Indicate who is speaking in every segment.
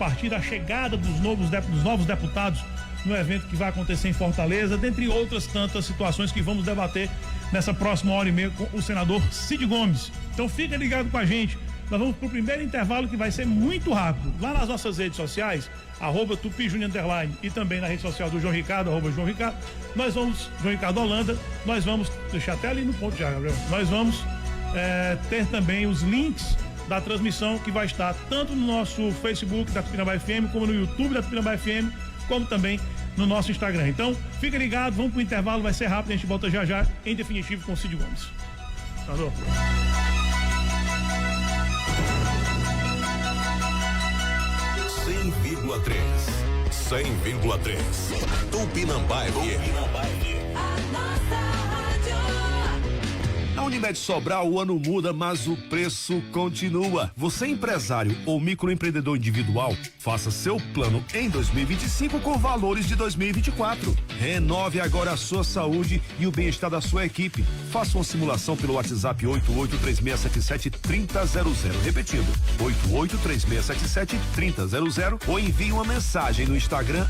Speaker 1: partir da chegada dos novos deputados no evento que vai acontecer em Fortaleza, dentre outras tantas situações que vamos debater nessa próxima hora e meia com o senador Cid Gomes. Então fica ligado com a gente. Nós vamos pro primeiro intervalo que vai ser muito rápido. Lá nas nossas redes sociais, @TupiJunior_ e também na rede social do João Ricardo, @João Ricardo, João Ricardo Holanda, nós vamos, deixar até ali no ponto já, Gabriel, nós vamos ter também os links da transmissão que vai estar tanto no nosso Facebook da Tupinambá FM, como no YouTube da Tupinambá FM, como também no nosso Instagram. Então, fica ligado, vamos pro intervalo, vai ser rápido, a gente volta já já, em definitivo, com o Cid Gomes. Senador.
Speaker 2: 100,3 Tupinambá FM.
Speaker 3: Na Unimed Sobral o ano muda, mas o preço continua. Você empresário ou microempreendedor individual, faça seu plano em 2025 com valores de 2024. Renove agora a sua saúde e o bem-estar da sua equipe. Faça uma simulação pelo WhatsApp 8836773000, repetindo, 8836773000, ou envie uma mensagem no Instagram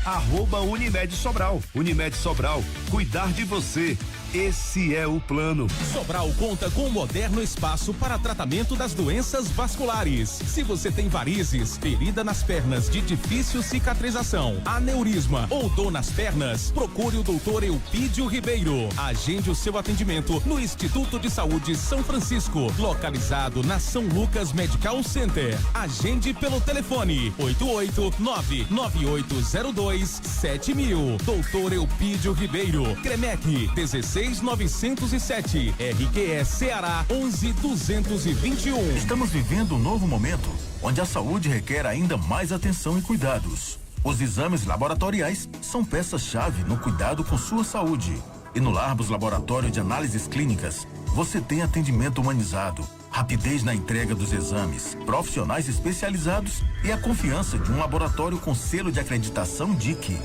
Speaker 3: @Unimed Sobral. Unimed Sobral, cuidar de você. Esse é o plano.
Speaker 4: Sobral conta com um moderno espaço para tratamento das doenças vasculares. Se você tem varizes, ferida nas pernas de difícil cicatrização, aneurisma ou dor nas pernas, procure o Dr. Eupídio Ribeiro. Agende o seu atendimento no Instituto de Saúde São Francisco, localizado na São Lucas Medical Center. Agende pelo telefone 889-9802-7000. Dr. Eupídio Ribeiro, Cremec 16907, RQE Ceará 11221.
Speaker 5: Estamos vivendo um novo momento, onde a saúde requer ainda mais atenção e cuidados. Os exames laboratoriais são peças-chave no cuidado com sua saúde. E no Larbos Laboratório de Análises Clínicas, você tem atendimento humanizado, rapidez na entrega dos exames, profissionais especializados e a confiança de um laboratório com selo de acreditação DIC.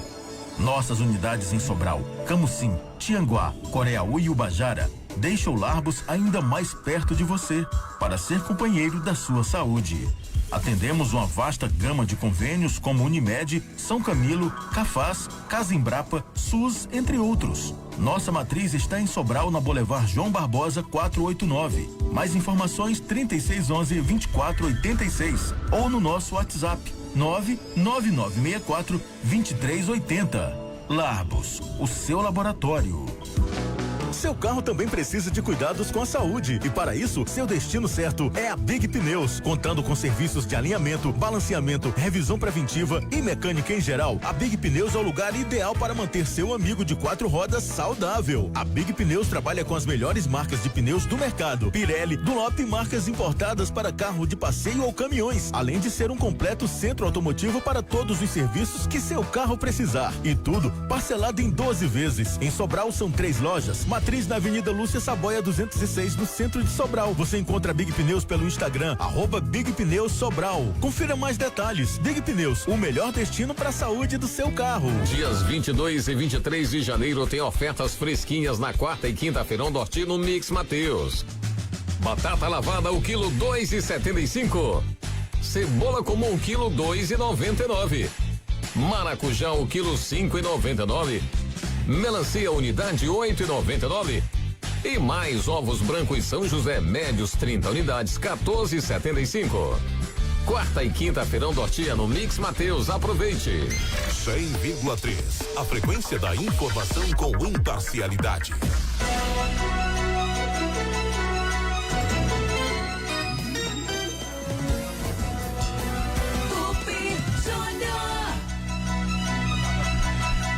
Speaker 5: Nossas unidades em Sobral, Camusim, Tianguá, Coreaú e Ubajara deixam o Larbos ainda mais perto de você, para ser companheiro da sua saúde. Atendemos uma vasta gama de convênios como Unimed, São Camilo, Cafaz, Casa Embrapa, SUS, entre outros. Nossa matriz está em Sobral, na Boulevard João Barbosa 489. Mais informações 3611-2486 ou no nosso WhatsApp 99964-2380. Larbos, o seu laboratório.
Speaker 6: Seu carro também precisa de cuidados com a saúde e para isso, seu destino certo é a Big Pneus. Contando com serviços de alinhamento, balanceamento, revisão preventiva e mecânica em geral, a Big Pneus é o lugar ideal para manter seu amigo de 4 rodas saudável. A Big Pneus trabalha com as melhores marcas de pneus do mercado: Pirelli, Dunlop e marcas importadas para carro de passeio ou caminhões, além de ser um completo centro automotivo para todos os serviços que seu carro precisar. E tudo parcelado em 12 vezes. Em Sobral são 3 lojas: Matriz na Avenida Lúcia Saboia 206, no centro de Sobral. Você encontra a Big Pneus pelo Instagram @Big Pneus Sobral. Confira mais detalhes. Big Pneus, o melhor destino para a saúde do seu carro.
Speaker 7: Dias 22 e 23 de janeiro tem ofertas fresquinhas na quarta e quinta-feirão do Horti no Mix Mateus. Batata lavada o quilo 2,75. Cebola comum o quilo 2,99. Maracujá o quilo 5,99. Melancia unidade 8,99. E mais ovos brancos São José médios 30 unidades 14,75. Quarta e quinta-feirão do Horti no Mix Mateus. Aproveite.
Speaker 2: 100,3. A frequência da informação com imparcialidade.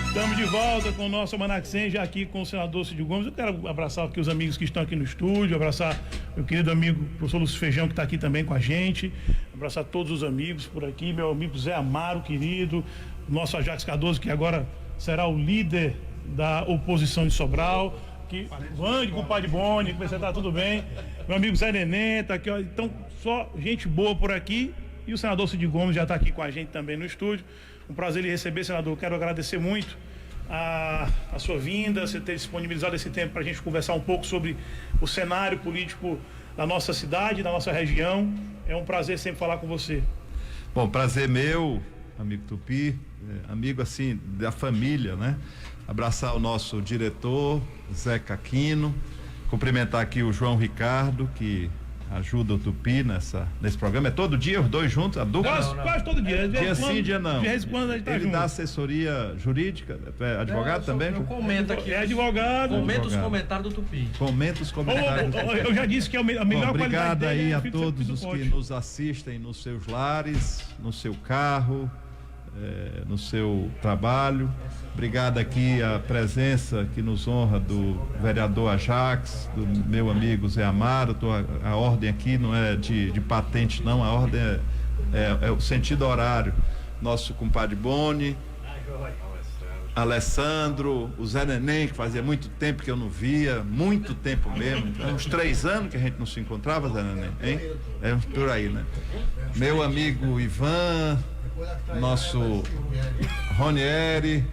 Speaker 1: Estamos de volta com o nosso Almanac 100, já aqui com o senador Cid Gomes. Eu quero abraçar aqui os amigos que estão aqui no estúdio, abraçar meu querido amigo professor Lúcio Feijão, que está aqui também com a gente, abraçar todos os amigos por aqui, meu amigo Zé Amaro, querido, nosso Ajax Cardoso, que agora será o líder da oposição de Sobral, que Vande, compadre Boni, como você tá, tudo bem? Meu amigo Zé Neném tá aqui, ó. Então, só gente boa por aqui, e o senador Cid Gomes já está aqui com a gente também no estúdio. Um prazer lhe receber, senador. Quero agradecer muito a sua vinda, você ter disponibilizado esse tempo para a gente conversar um pouco sobre o cenário político da nossa cidade, da nossa região. É um prazer sempre falar com você.
Speaker 8: Bom, prazer meu, amigo Tupi, amigo assim da família, né? Abraçar o nosso diretor, Zé Caquino, cumprimentar aqui o João Ricardo, que ajuda o Tupi nesse programa. É todo dia, os dois juntos, a dupla?
Speaker 1: Quase todo dia.
Speaker 8: Dia sim, dia não.
Speaker 1: De vez em quando a gente tá
Speaker 8: Ele
Speaker 1: junto.
Speaker 8: dá assessoria jurídica, é advogado também?
Speaker 9: Eu comento aqui.
Speaker 1: É advogado.
Speaker 9: Comenta os comentários do Tupi.
Speaker 8: Comenta os comentários.
Speaker 1: Eu já disse que é a melhor
Speaker 8: Bom,
Speaker 1: qualidade
Speaker 8: obrigado
Speaker 1: dele.
Speaker 8: aí a
Speaker 1: Fica
Speaker 8: todos
Speaker 1: sempre
Speaker 8: os
Speaker 1: no
Speaker 8: que
Speaker 1: pote.
Speaker 8: nos assistem nos seus lares, no seu carro, no seu trabalho. Obrigado aqui a presença que nos honra do vereador Ajax, do meu amigo Zé Amaro. A ordem aqui não é de patente não, a ordem é o sentido horário. Nosso compadre Boni, Alessandro, o Zé Neném, que fazia muito tempo que eu não via, muito tempo mesmo, uns 3 anos que a gente não se encontrava, Zé Neném, hein? É por aí, né? Meu amigo Ivan, nosso Ronieri,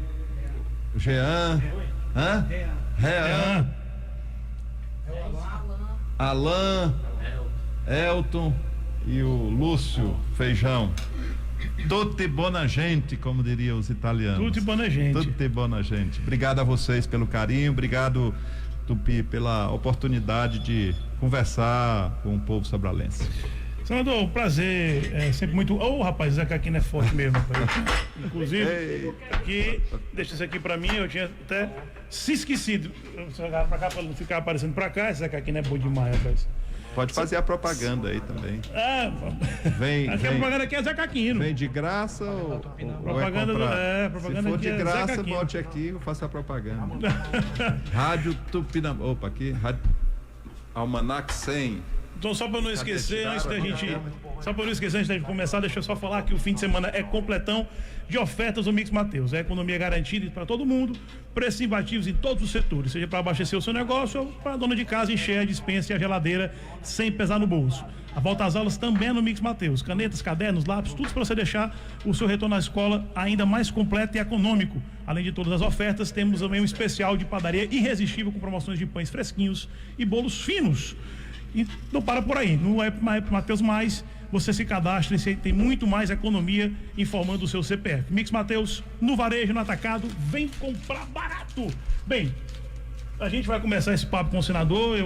Speaker 8: Jean, Rean, Alain, Elton e o Lúcio Feijão. Tutti buona gente, como diriam os italianos.
Speaker 1: Tutti buona gente.
Speaker 8: Tutti buona gente. Obrigado a vocês pelo carinho, obrigado, Tupi, pela oportunidade de conversar com o povo sobralense.
Speaker 1: Senador, um prazer, é sempre muito... Rapaz, Zé Caquino é forte mesmo, rapaz. Inclusive, aqui, deixa isso aqui pra mim, eu tinha até se esquecido. Eu chegar pra cá pra não ficar aparecendo pra cá, esse Zé Caquino é bom demais, rapaz.
Speaker 8: Pode fazer a propaganda aí também.
Speaker 1: Vem. A propaganda aqui é Zé Caquino.
Speaker 8: Vem de graça ou
Speaker 1: propaganda
Speaker 8: propaganda Se for de graça, bote aqui, eu faço a propaganda. Rádio Tupinambá. Opa, aqui, Rádio Almanac 100.
Speaker 1: Então, só para não esquecer, antes da gente começar, deixa eu só falar que o fim de semana é completão de ofertas do Mix Mateus. É economia garantida para todo mundo, preços imbatíveis em todos os setores, seja para abastecer o seu negócio ou para a dona de casa encher a despensa e a geladeira sem pesar no bolso. A volta às aulas também é no Mix Mateus. Canetas, cadernos, lápis, tudo para você deixar o seu retorno à escola ainda mais completo e econômico. Além de todas as ofertas, temos também um especial de padaria irresistível com promoções de pães fresquinhos e bolos finos. E não para por aí, no App Mateus Mais, você se cadastra e tem muito mais economia informando o seu CPF. Mix Mateus, no varejo, no atacado, vem comprar barato. Bem, a gente vai começar esse papo com o senador,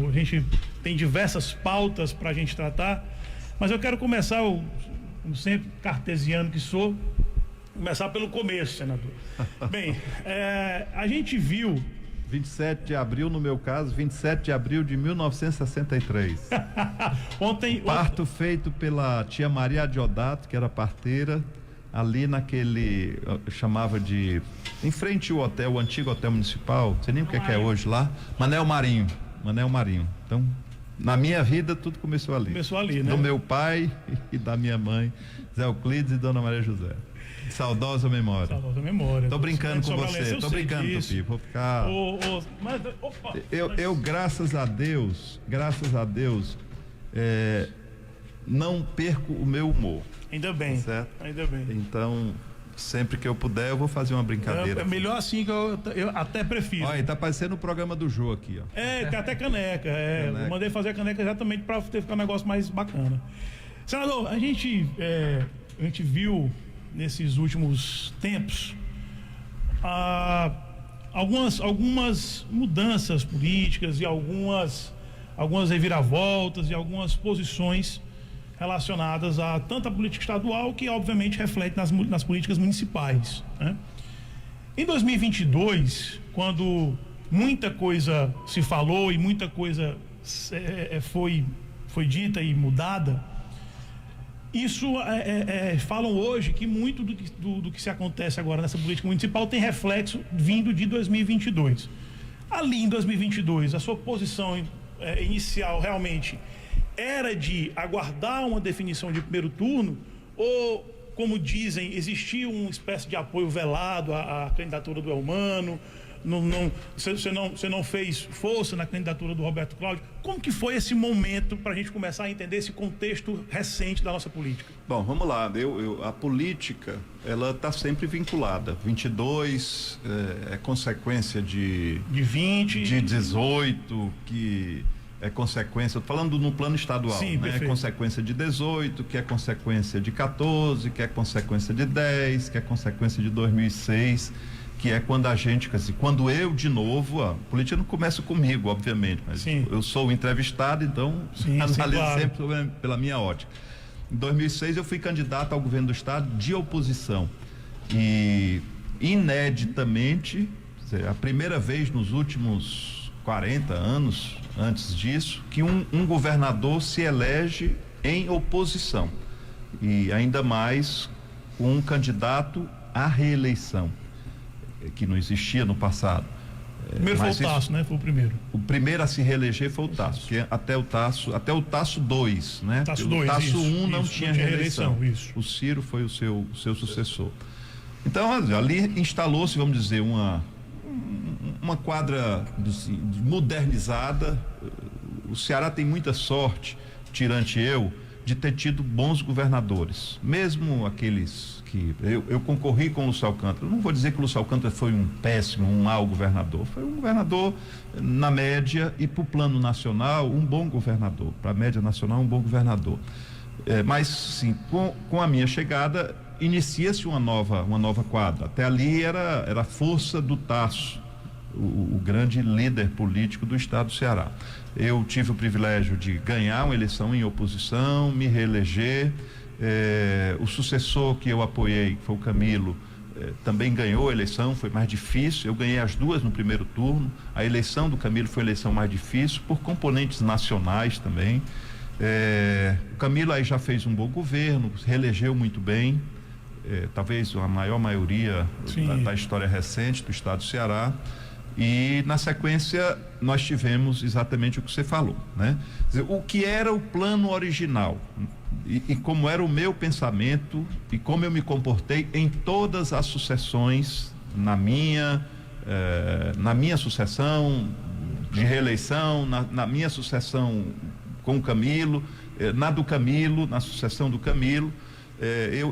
Speaker 1: a gente tem diversas pautas para a gente tratar, mas eu quero começar, como sempre cartesiano que sou, começar pelo começo, senador. Bem, a gente viu...
Speaker 8: 27 de abril, no meu caso, 27 de abril de 1963. Parto feito pela tia Maria Diodato, que era parteira, ali naquele, chamava de, em frente ao hotel, o antigo hotel municipal, não sei nem o que é hoje lá, Manel Marinho. Então, na minha vida, tudo começou ali.
Speaker 1: Começou ali, né?
Speaker 8: Do meu pai e da minha mãe, Zé Euclides e Dona Maria José. Saudosa memória.
Speaker 1: Saudosa memória.
Speaker 8: Tô brincando com você, tô brincando, Tupi. Vou ficar. Eu, graças a Deus, não perco o meu humor.
Speaker 1: Ainda bem.
Speaker 8: Certo?
Speaker 1: Ainda bem.
Speaker 8: Então, sempre que eu puder, eu vou fazer uma brincadeira.
Speaker 1: É melhor assim que eu até prefiro.
Speaker 8: Olha, tá parecendo o programa do Jô aqui, ó.
Speaker 1: Tem até caneca. Eu mandei fazer a caneca exatamente para ficar um negócio mais bacana. Senador, a gente viu nesses últimos tempos algumas mudanças políticas e algumas reviravoltas e algumas posições relacionadas a tanta política estadual que obviamente reflete nas políticas municipais, né? Em 2022, quando muita coisa se falou e muita coisa foi dita e mudada, isso falam hoje que muito do que se acontece agora nessa política municipal tem reflexo vindo de 2022. Ali em 2022, a sua posição inicial realmente era de aguardar uma definição de primeiro turno ou, como dizem, existia uma espécie de apoio velado à candidatura do Elmano? Você não fez força na candidatura do Roberto Cláudio? Como que foi esse momento para a gente começar a entender esse contexto recente da nossa política?
Speaker 8: Bom, vamos lá. A política, ela está sempre vinculada. 22 é consequência de
Speaker 1: 20,
Speaker 8: de 18, que é consequência, tô falando no plano estadual,
Speaker 1: sim,
Speaker 8: né? É consequência de 18, que é consequência de 14, que é consequência de 10, que é consequência de 2006, que é quando a gente, assim, quando eu de novo, a política não começa comigo, obviamente, mas sim, eu sou o entrevistado, então analiso claro, sempre pela minha ótica. Em 2006 eu fui candidato ao governo do estado de oposição e ineditamente, a primeira vez nos últimos 40 anos antes disso, que um governador se elege em oposição e ainda mais com um candidato à reeleição, que não existia no passado.
Speaker 1: Primeiro foi o Tasso, né? Foi o primeiro.
Speaker 8: O primeiro a se reeleger foi o Tasso, que até o Tasso 2, né?
Speaker 1: Tasso 2,
Speaker 8: o Tasso
Speaker 1: isso,
Speaker 8: 1 não tinha reeleição.
Speaker 1: Isso.
Speaker 8: O Ciro foi o seu sucessor. Então, ali instalou-se, vamos dizer, uma quadra modernizada. O Ceará tem muita sorte, tirante eu, de ter tido bons governadores, mesmo aqueles que eu concorri com o Lúcio Alcântara. Não vou dizer que o Lúcio Alcântara foi um péssimo, um mau governador, foi um governador na média e para o plano nacional um bom governador, para a média nacional um bom governador. Mas sim, com a minha chegada inicia-se uma nova quadra. Até ali era a força do Tasso, o grande líder político do estado do Ceará. Eu tive o privilégio de ganhar uma eleição em oposição, me reeleger. O sucessor que eu apoiei, que foi o Camilo, também ganhou a eleição, foi mais difícil. Eu ganhei as duas no primeiro turno. A eleição do Camilo foi a eleição mais difícil, por componentes nacionais também. O Camilo aí já fez um bom governo, reelegeu muito bem, talvez a maior maioria da história recente do estado do Ceará. E na sequência nós tivemos exatamente o que você falou, né? Quer dizer, o que era o plano original e como era o meu pensamento e como eu me comportei em todas as sucessões na minha sucessão de reeleição, na minha sucessão com o Camilo, na sucessão do Camilo.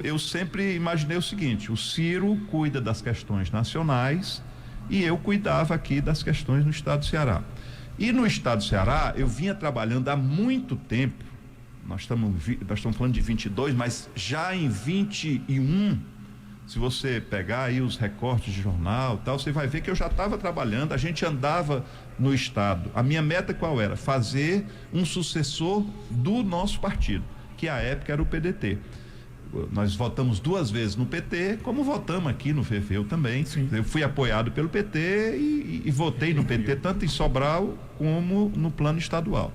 Speaker 8: Eu sempre imaginei o seguinte: o Ciro cuida das questões nacionais e eu cuidava aqui das questões no estado do Ceará. E no estado do Ceará eu vinha trabalhando há muito tempo. Nós estamos falando de 22, mas já em 21, se você pegar aí os recortes de jornal e tal, você vai ver que eu já estava trabalhando, a gente andava no estado. A minha meta qual era? Fazer um sucessor do nosso partido, que à época era o PDT. Nós votamos 2 vezes no PT, como votamos aqui no VV, eu também. Sim. Eu fui apoiado pelo PT e votei no PT, tanto em Sobral como no plano estadual.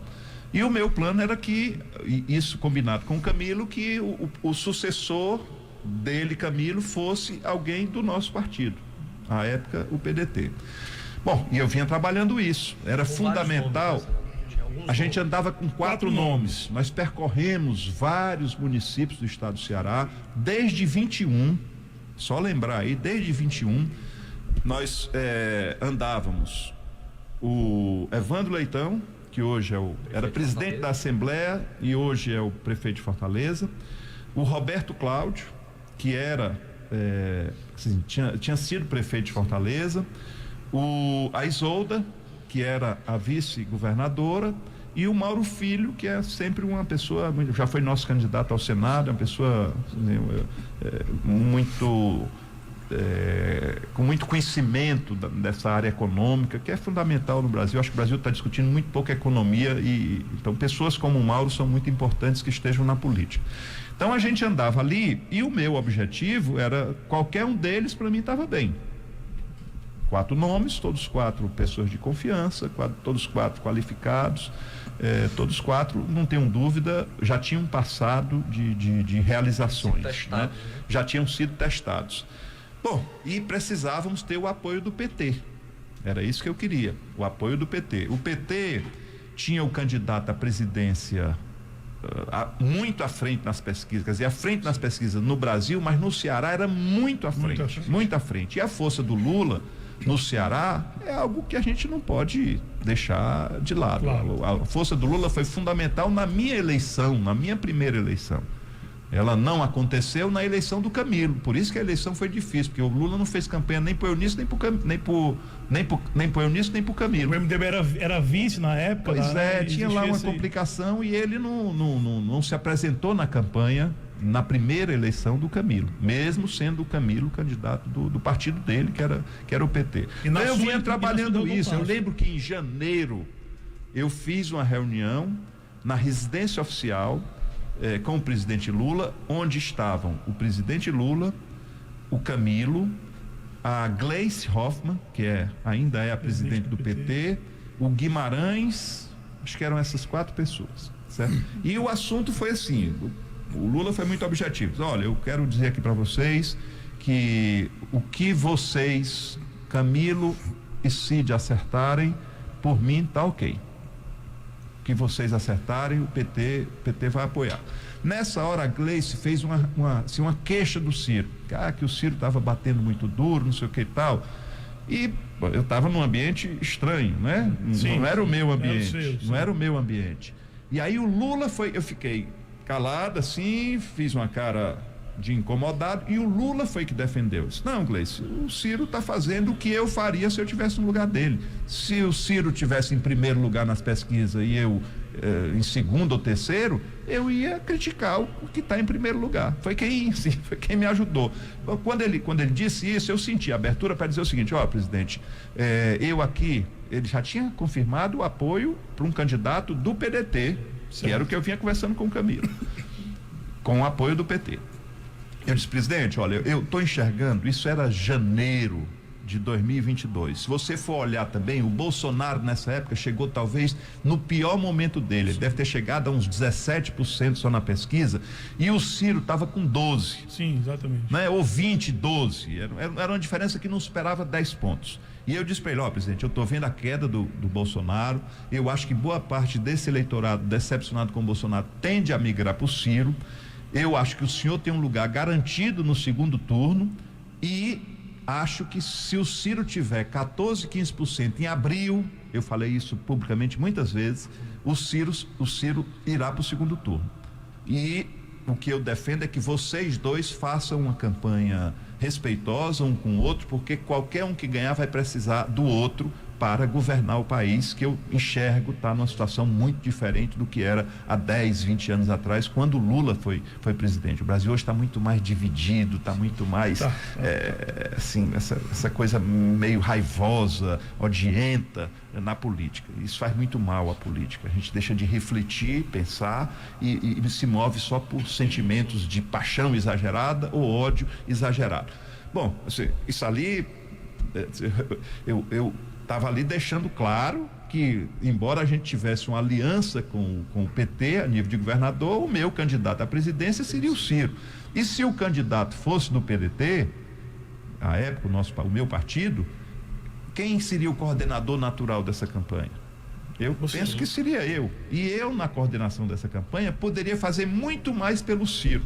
Speaker 8: E o meu plano era que, isso combinado com o Camilo, que o sucessor dele, Camilo, fosse alguém do nosso partido. À época, o PDT. Bom, e eu vinha trabalhando isso. Era fundamental. A gente andava com 4 nomes. Nós percorremos vários municípios do estado do Ceará, desde 21, só lembrar aí, desde 21, nós andávamos. O Evandro Leitão, que hoje era presidente da Assembleia e hoje é o prefeito de Fortaleza. O Roberto Cláudio, que era tinha sido prefeito de Fortaleza. A Isolda, que era a vice-governadora, e o Mauro Filho, que é sempre uma pessoa, já foi nosso candidato ao Senado, uma pessoa com muito conhecimento dessa área econômica, que é fundamental no Brasil. Acho que o Brasil está discutindo muito pouco economia então pessoas como o Mauro são muito importantes que estejam na política. Então a gente andava ali e o meu objetivo era, qualquer um deles para mim estava bem. 4 nomes, todos 4 pessoas de confiança, todos 4 qualificados, todos 4, não tenho dúvida, já tinham passado de realizações, né? Já tinham sido testados. Bom, e precisávamos ter o apoio do PT. Era isso que eu queria, o apoio do PT. O PT tinha o candidato à presidência muito à frente nas pesquisas, quer dizer, à frente nas pesquisas no Brasil, mas no Ceará era muito à frente. E a força do Lula no Ceará é algo que a gente não pode deixar de lado. Claro. A força do Lula foi fundamental na minha eleição, na minha primeira eleição. Ela não aconteceu na eleição do Camilo, por isso que a eleição foi difícil, porque o Lula não fez campanha nem pro Eunício, nem pro Eunício, nem pro Camilo.
Speaker 1: O MDB era vice na época.
Speaker 8: Pois
Speaker 1: né?
Speaker 8: Tinha lá uma complicação e ele não se apresentou na campanha na primeira eleição do Camilo, mesmo sendo o Camilo candidato do partido dele, que era o PT. Então, eu vinha trabalhando isso. Eu lembro que em janeiro eu fiz uma reunião na residência oficial com o presidente Lula, onde estavam o presidente Lula, o Camilo, a Gleice Hoffmann, que ainda é a presidente do PT, o Guimarães, acho que eram essas 4 pessoas, certo? E o assunto foi assim, o Lula foi muito objetivo. Olha, eu quero dizer aqui para vocês que o que vocês, Camilo e Cid, acertarem, por mim tá ok. Que vocês acertarem, o PT vai apoiar. Nessa hora a Gleice fez uma queixa do Ciro, que o Ciro estava batendo muito duro, não sei o que e tal, e eu estava num ambiente estranho, né?
Speaker 1: Sim,
Speaker 8: não era o meu ambiente, não era o meu ambiente. E aí o Lula eu fiquei calado assim, fiz uma cara de incomodado, e o Lula foi que defendeu. Disse, não, Gleice, o Ciro está fazendo o que eu faria se eu tivesse no lugar dele. Se o Ciro tivesse em primeiro lugar nas pesquisas e eu em segundo ou terceiro, eu ia criticar o que está em primeiro lugar. Foi quem me ajudou. Quando ele disse isso, eu senti a abertura para dizer o seguinte: presidente, eu aqui, ele já tinha confirmado o apoio para um candidato do PDT, que era o que eu vinha conversando com o Camilo, com o apoio do PT. Eu disse, presidente, olha, eu estou enxergando, isso era janeiro de 2022. Se você for olhar também, o Bolsonaro nessa época chegou talvez no pior momento dele. Ele deve ter chegado a uns 17% só na pesquisa, e o Ciro estava com 12%.
Speaker 1: Sim, exatamente.
Speaker 8: Né? Ou 20%, 12%. Era uma diferença que não superava 10 pontos. E eu disse para ele, presidente, eu estou vendo a queda do Bolsonaro, eu acho que boa parte desse eleitorado decepcionado com o Bolsonaro tende a migrar para o Ciro. Eu acho que o senhor tem um lugar garantido no segundo turno, e acho que se o Ciro tiver 14%, 15% em abril, eu falei isso publicamente muitas vezes, o Ciro irá para o segundo turno. E o que eu defendo é que vocês dois façam uma campanha respeitosa um com o outro, porque qualquer um que ganhar vai precisar do outro para governar o país, que eu enxergo está numa situação muito diferente do que era há 10, 20 anos atrás, quando o Lula foi presidente. O Brasil hoje está muito mais dividido, está muito mais assim, essa coisa meio raivosa, odienta na política. Isso faz muito mal à política. A gente deixa de refletir, pensar e se move só por sentimentos de paixão exagerada ou ódio exagerado. Bom, assim, isso ali eu estava ali deixando claro que, embora a gente tivesse uma aliança com o PT a nível de governador, o meu candidato à presidência seria o Ciro. E se o candidato fosse do PDT, à época o meu partido, quem seria o coordenador natural dessa campanha? Eu penso que seria eu. E eu, na coordenação dessa campanha, poderia fazer muito mais pelo Ciro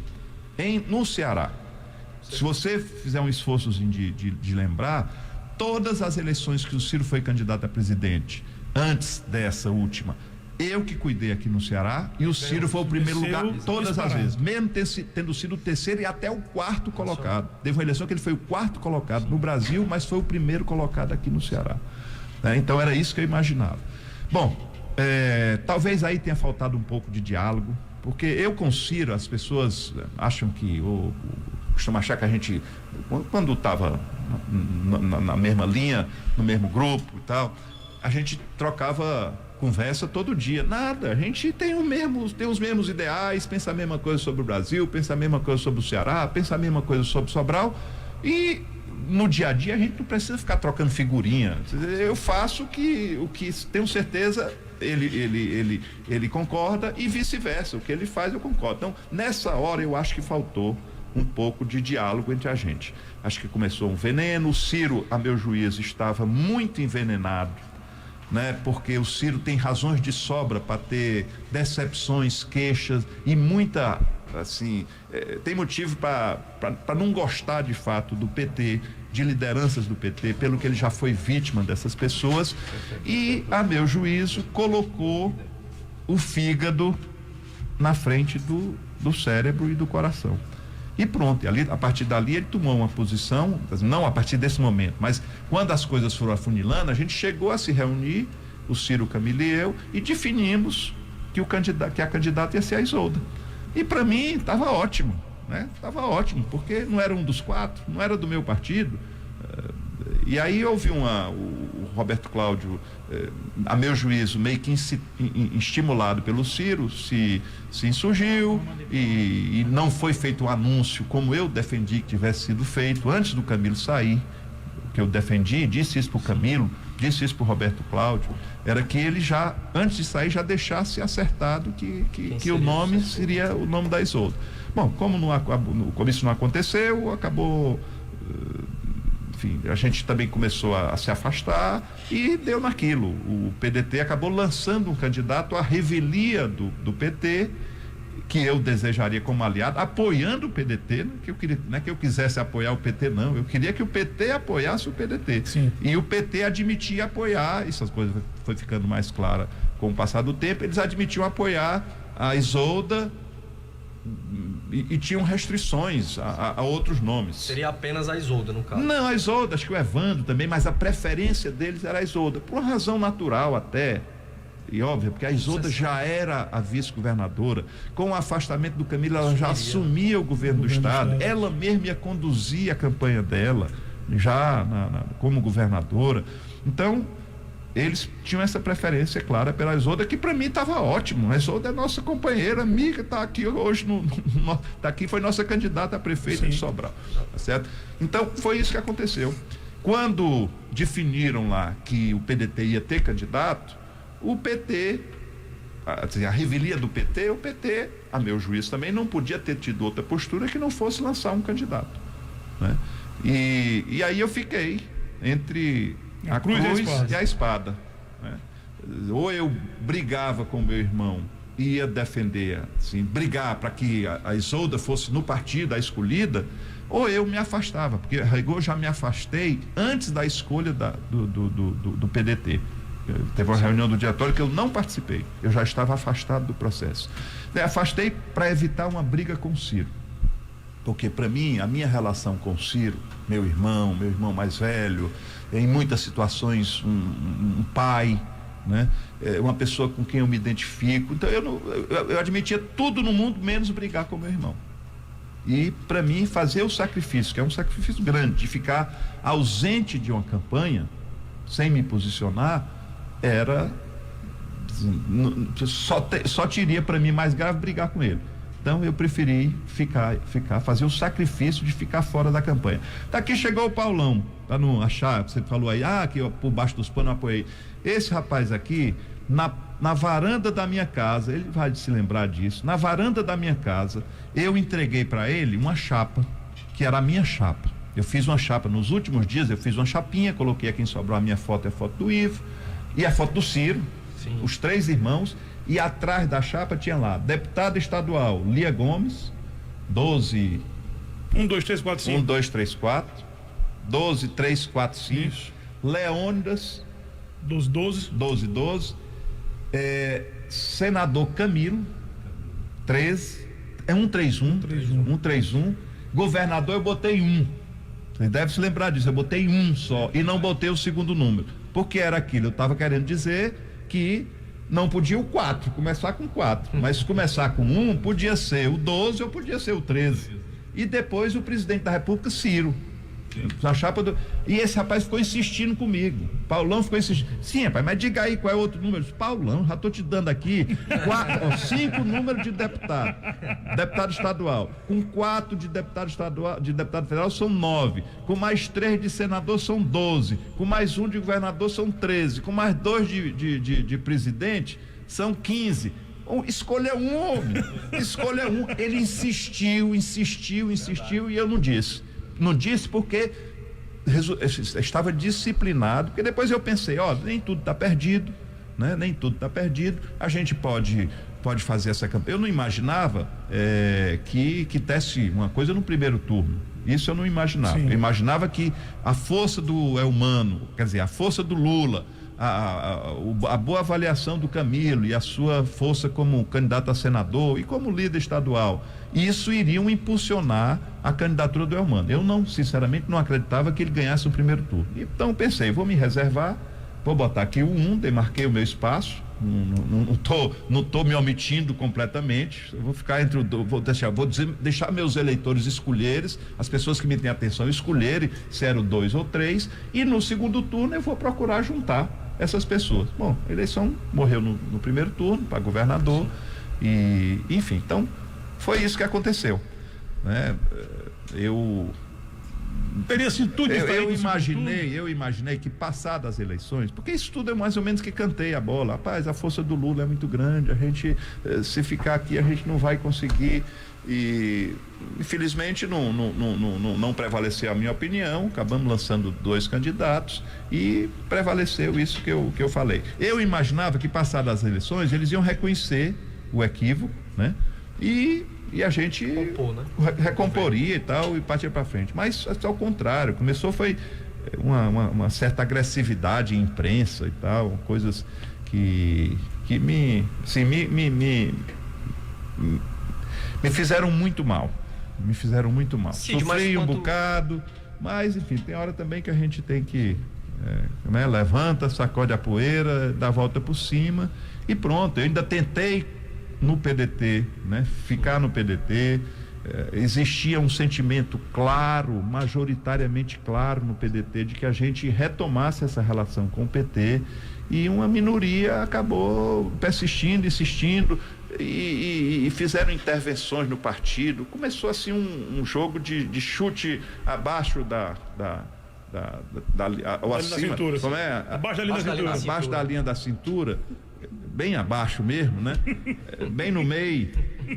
Speaker 8: no Ceará. Se você fizer um esforçozinho de lembrar, todas as eleições que o Ciro foi candidato a presidente, antes dessa última, eu que cuidei aqui no Ceará, e o Ciro foi o primeiro lugar todas as vezes, mesmo tendo sido o terceiro e até o 4º colocado. Teve uma eleição que ele foi o 4º colocado no Brasil, mas foi o primeiro colocado aqui no Ceará. Então era isso que eu imaginava. Bom, talvez aí tenha faltado um pouco de diálogo, porque eu com o Ciro, as pessoas acham que, costumam achar que a gente, quando estava na mesma linha, no mesmo grupo e tal, a gente trocava conversa todo dia. Nada, a gente tem os mesmos ideais, pensa a mesma coisa sobre o Brasil, pensa a mesma coisa sobre o Ceará, pensa a mesma coisa sobre Sobral, e no dia a dia a gente não precisa ficar trocando figurinha. Eu faço o que tenho certeza ele concorda, e vice-versa, o que ele faz eu concordo. Então, nessa hora eu acho que faltou um pouco de diálogo entre a gente. Acho que começou um veneno. O Ciro, a meu juízo, estava muito envenenado, né? Porque o Ciro tem razões de sobra para ter decepções, queixas e muita, assim, tem motivo para não gostar de fato do PT, de lideranças do PT, pelo que ele já foi vítima dessas pessoas, e, a meu juízo, colocou o fígado na frente do cérebro e do coração. E pronto, ali, a partir dali ele tomou uma posição, não a partir desse momento, mas quando as coisas foram afunilando, a gente chegou a se reunir, o Ciro, Camilo e eu, e definimos que a candidata ia ser a Isolda. E para mim estava ótimo, né? Estava ótimo, porque não era um dos quatro, não era do meu partido. E aí houve o Roberto Cláudio, a meu juízo, meio que estimulado pelo Ciro, se insurgiu e não foi feito um anúncio como eu defendi que tivesse sido feito antes do Camilo sair. O que eu defendi, disse isso para o Camilo, disse isso para o Roberto Cláudio, era que ele já, antes de sair, já deixasse acertado que o nome seria o nome da Isolda. Bom, como isso não aconteceu, acabou... Enfim, a gente também começou a se afastar e deu naquilo. O PDT acabou lançando um candidato à revelia do PT, que eu desejaria como aliado, apoiando o PDT, não é que eu quisesse apoiar o PT, não. Eu queria que o PT apoiasse o PDT. Sim. E o PT admitia apoiar, essas coisas foi ficando mais clara com o passar do tempo, eles admitiam apoiar a Isolda, e tinham restrições a outros nomes.
Speaker 9: Seria apenas a Isolda, no caso?
Speaker 8: Não, a Isolda, acho que o Evandro também, mas a preferência deles era a Isolda, por uma razão natural até, e óbvia, porque a Isolda já era a vice-governadora. Com o afastamento do Camilo, ela já assumia o governo do Estado, ela mesma ia conduzir a campanha dela, já como governadora. Então, eles tinham essa preferência clara pela Isolda, que para mim estava ótimo. A Isolda é nossa companheira, amiga, está aqui hoje, tá aqui, foi nossa candidata a prefeita de Sobral, tá certo? Então foi isso que aconteceu. Quando definiram lá que o PDT ia ter candidato, o PT, a revelia do PT, o PT, a meu juízo também, não podia ter tido outra postura que não fosse lançar um candidato, né? E aí eu fiquei entre a cruz e a espada, né? Ou eu brigava com meu irmão, ia defender, assim, brigar para que a Isolda fosse no partido a escolhida, ou eu me afastava, porque eu já me afastei antes da escolha do PDT. Teve uma reunião do diretório que eu não participei, eu já estava afastado do processo. Me afastei para evitar uma briga com o Ciro, porque para mim, a minha relação com o Ciro, meu irmão mais velho, em muitas situações um pai, né? Uma pessoa com quem eu me identifico. Então eu admitia tudo no mundo menos brigar com meu irmão. E para mim fazer o sacrifício, que é um sacrifício grande, de ficar ausente de uma campanha sem me posicionar, era só teria para mim mais grave brigar com ele. Então eu preferi fazer o sacrifício de ficar fora da campanha. Daqui chegou o Paulão, para não achar, você falou aí, que eu, por baixo dos panos, apoiei. Esse rapaz aqui, na varanda da minha casa, ele vai se lembrar disso, na varanda da minha casa, eu entreguei para ele uma chapa, que era a minha chapa. Eu fiz uma chapa, nos últimos dias eu fiz uma chapinha, coloquei aqui em Sobral a minha foto, é a foto do Ivo, e a foto do Ciro, sim, os três irmãos, e atrás da chapa tinha lá, deputada estadual Lia Gomes, 12...
Speaker 1: 1, 2, 3, 4, 5.
Speaker 8: 1, 2, 3, 4, 12, 3, 4, 5, isso. Leônidas,
Speaker 1: 12,
Speaker 8: senador Camilo, 13, 131, governador eu botei 1, você deve se lembrar disso, eu botei 1 só, e não botei o segundo número, porque era aquilo, eu estava querendo dizer que não podia o 4, começar com 4, mas se começar com 1, podia ser o 12 ou podia ser o 13, e depois o presidente da República, Ciro, a chapa e esse rapaz ficou insistindo comigo, Paulão ficou insistindo, sim rapaz, mas diga aí qual é o outro número. Paulão, já estou te dando aqui 5 números de deputado estadual, com 4 de deputado estadual, de deputado federal são 9, com mais 3 de senador são 12, com mais 1 de governador são 13, com mais 2 de presidente são 15. Escolha um, homem, escolha um. Ele insistiu e eu não disse porque estava disciplinado, porque depois eu pensei, nem tudo está perdido, né? Nem tudo está perdido, a gente pode fazer essa campanha. Eu não imaginava que desse uma coisa no primeiro turno, isso eu não imaginava. Sim. Eu imaginava que a força do Elmano, quer dizer, a força do Lula, a boa avaliação do Camilo e a sua força como candidato a senador e como líder estadual, isso iriam impulsionar a candidatura do Elmano. Eu não, sinceramente, não acreditava que ele ganhasse o primeiro turno. Então pensei, vou me reservar, vou botar aqui o 1, demarquei o meu espaço, não tô me omitindo completamente, eu vou ficar entre deixar meus eleitores escolherem, as pessoas que me têm atenção escolherem se era o 2 ou 3, e no segundo turno eu vou procurar juntar essas pessoas. Bom, a eleição morreu no primeiro turno para governador e, enfim, então foi isso que aconteceu, né?
Speaker 1: Teria sido tudo diferente.
Speaker 8: Eu imaginei que passadas as eleições, porque isso tudo é mais ou menos que cantei a bola. Rapaz, a força do Lula é muito grande, a gente, se ficar aqui, a gente não vai conseguir. E infelizmente não prevaleceu a minha opinião, acabamos lançando 2 candidatos e prevaleceu isso que eu falei. Eu imaginava que passadas as eleições eles iam reconhecer o equívoco, né? E a gente recomporia e tal, e partia para frente. Mas ao contrário, começou foi uma certa agressividade em imprensa e tal, coisas que me fizeram muito mal. Sofri um bocado, mas enfim, tem hora também que a gente tem que levanta, sacode a poeira, dá a volta por cima e pronto. Eu ainda tentei no PDT, né? Ficar no PDT, existia um sentimento claro, majoritariamente claro no PDT, de que a gente retomasse essa relação com o PT, e uma minoria acabou persistindo, insistindo, e fizeram intervenções no partido. Começou assim um jogo de chute abaixo ou acima, como é? Abaixo da linha da cintura, bem abaixo mesmo, né? Bem no meio,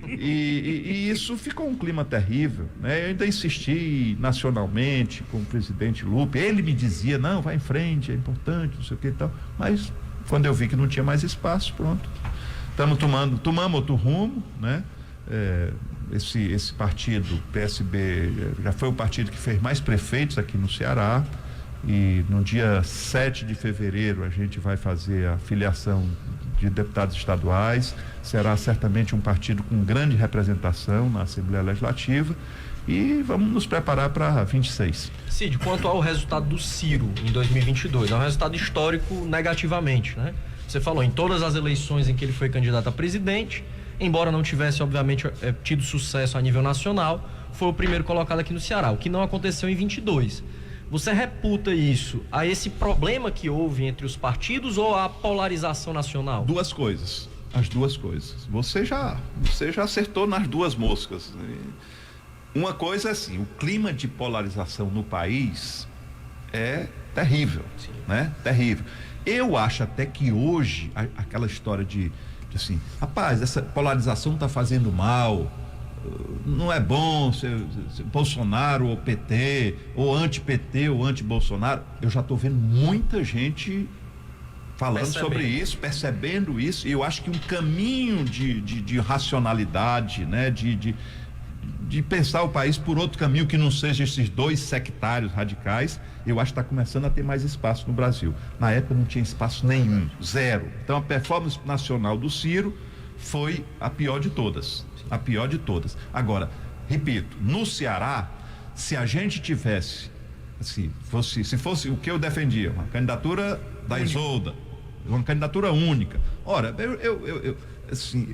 Speaker 8: e isso ficou um clima terrível, né? Eu ainda insisti nacionalmente com o presidente Lupe, ele me dizia, não, vai em frente, é importante, não sei o que e tal, mas quando eu vi que não tinha mais espaço, pronto, tomamos outro rumo, né? Esse partido, PSB, já foi o partido que fez mais prefeitos aqui no Ceará, e no dia 7 de fevereiro a gente vai fazer a filiação de deputados estaduais. Será certamente um partido com grande representação na Assembleia Legislativa, e vamos nos preparar para 26.
Speaker 9: Cid, quanto ao resultado do Ciro em 2022, é um resultado histórico negativamente, né? Você falou em todas as eleições em que ele foi candidato a presidente, embora não tivesse obviamente tido sucesso a nível nacional, foi o primeiro colocado aqui no Ceará, o que não aconteceu em 22. Você reputa isso a esse problema que houve entre os partidos ou a polarização nacional?
Speaker 8: As duas coisas. Você já acertou nas duas moscas. Uma coisa é assim, o clima de polarização no país é terrível, sim, né? Terrível. Eu acho até que hoje, aquela história de assim, rapaz, essa polarização está fazendo mal, não é bom ser Bolsonaro ou PT, ou anti-PT ou anti-Bolsonaro. Eu já estou vendo muita gente falando sobre isso, percebendo isso, e eu acho que um caminho de racionalidade, né, de pensar o país por outro caminho que não seja esses dois sectários radicais, eu acho que está começando a ter mais espaço no Brasil. Na época não tinha espaço nenhum, zero. Então a performance nacional do Ciro foi a pior de todas. A pior de todas. Agora, repito, no Ceará, se a gente tivesse, se fosse o que eu defendia, uma candidatura da Isolda, uma candidatura única, ora, eu assim,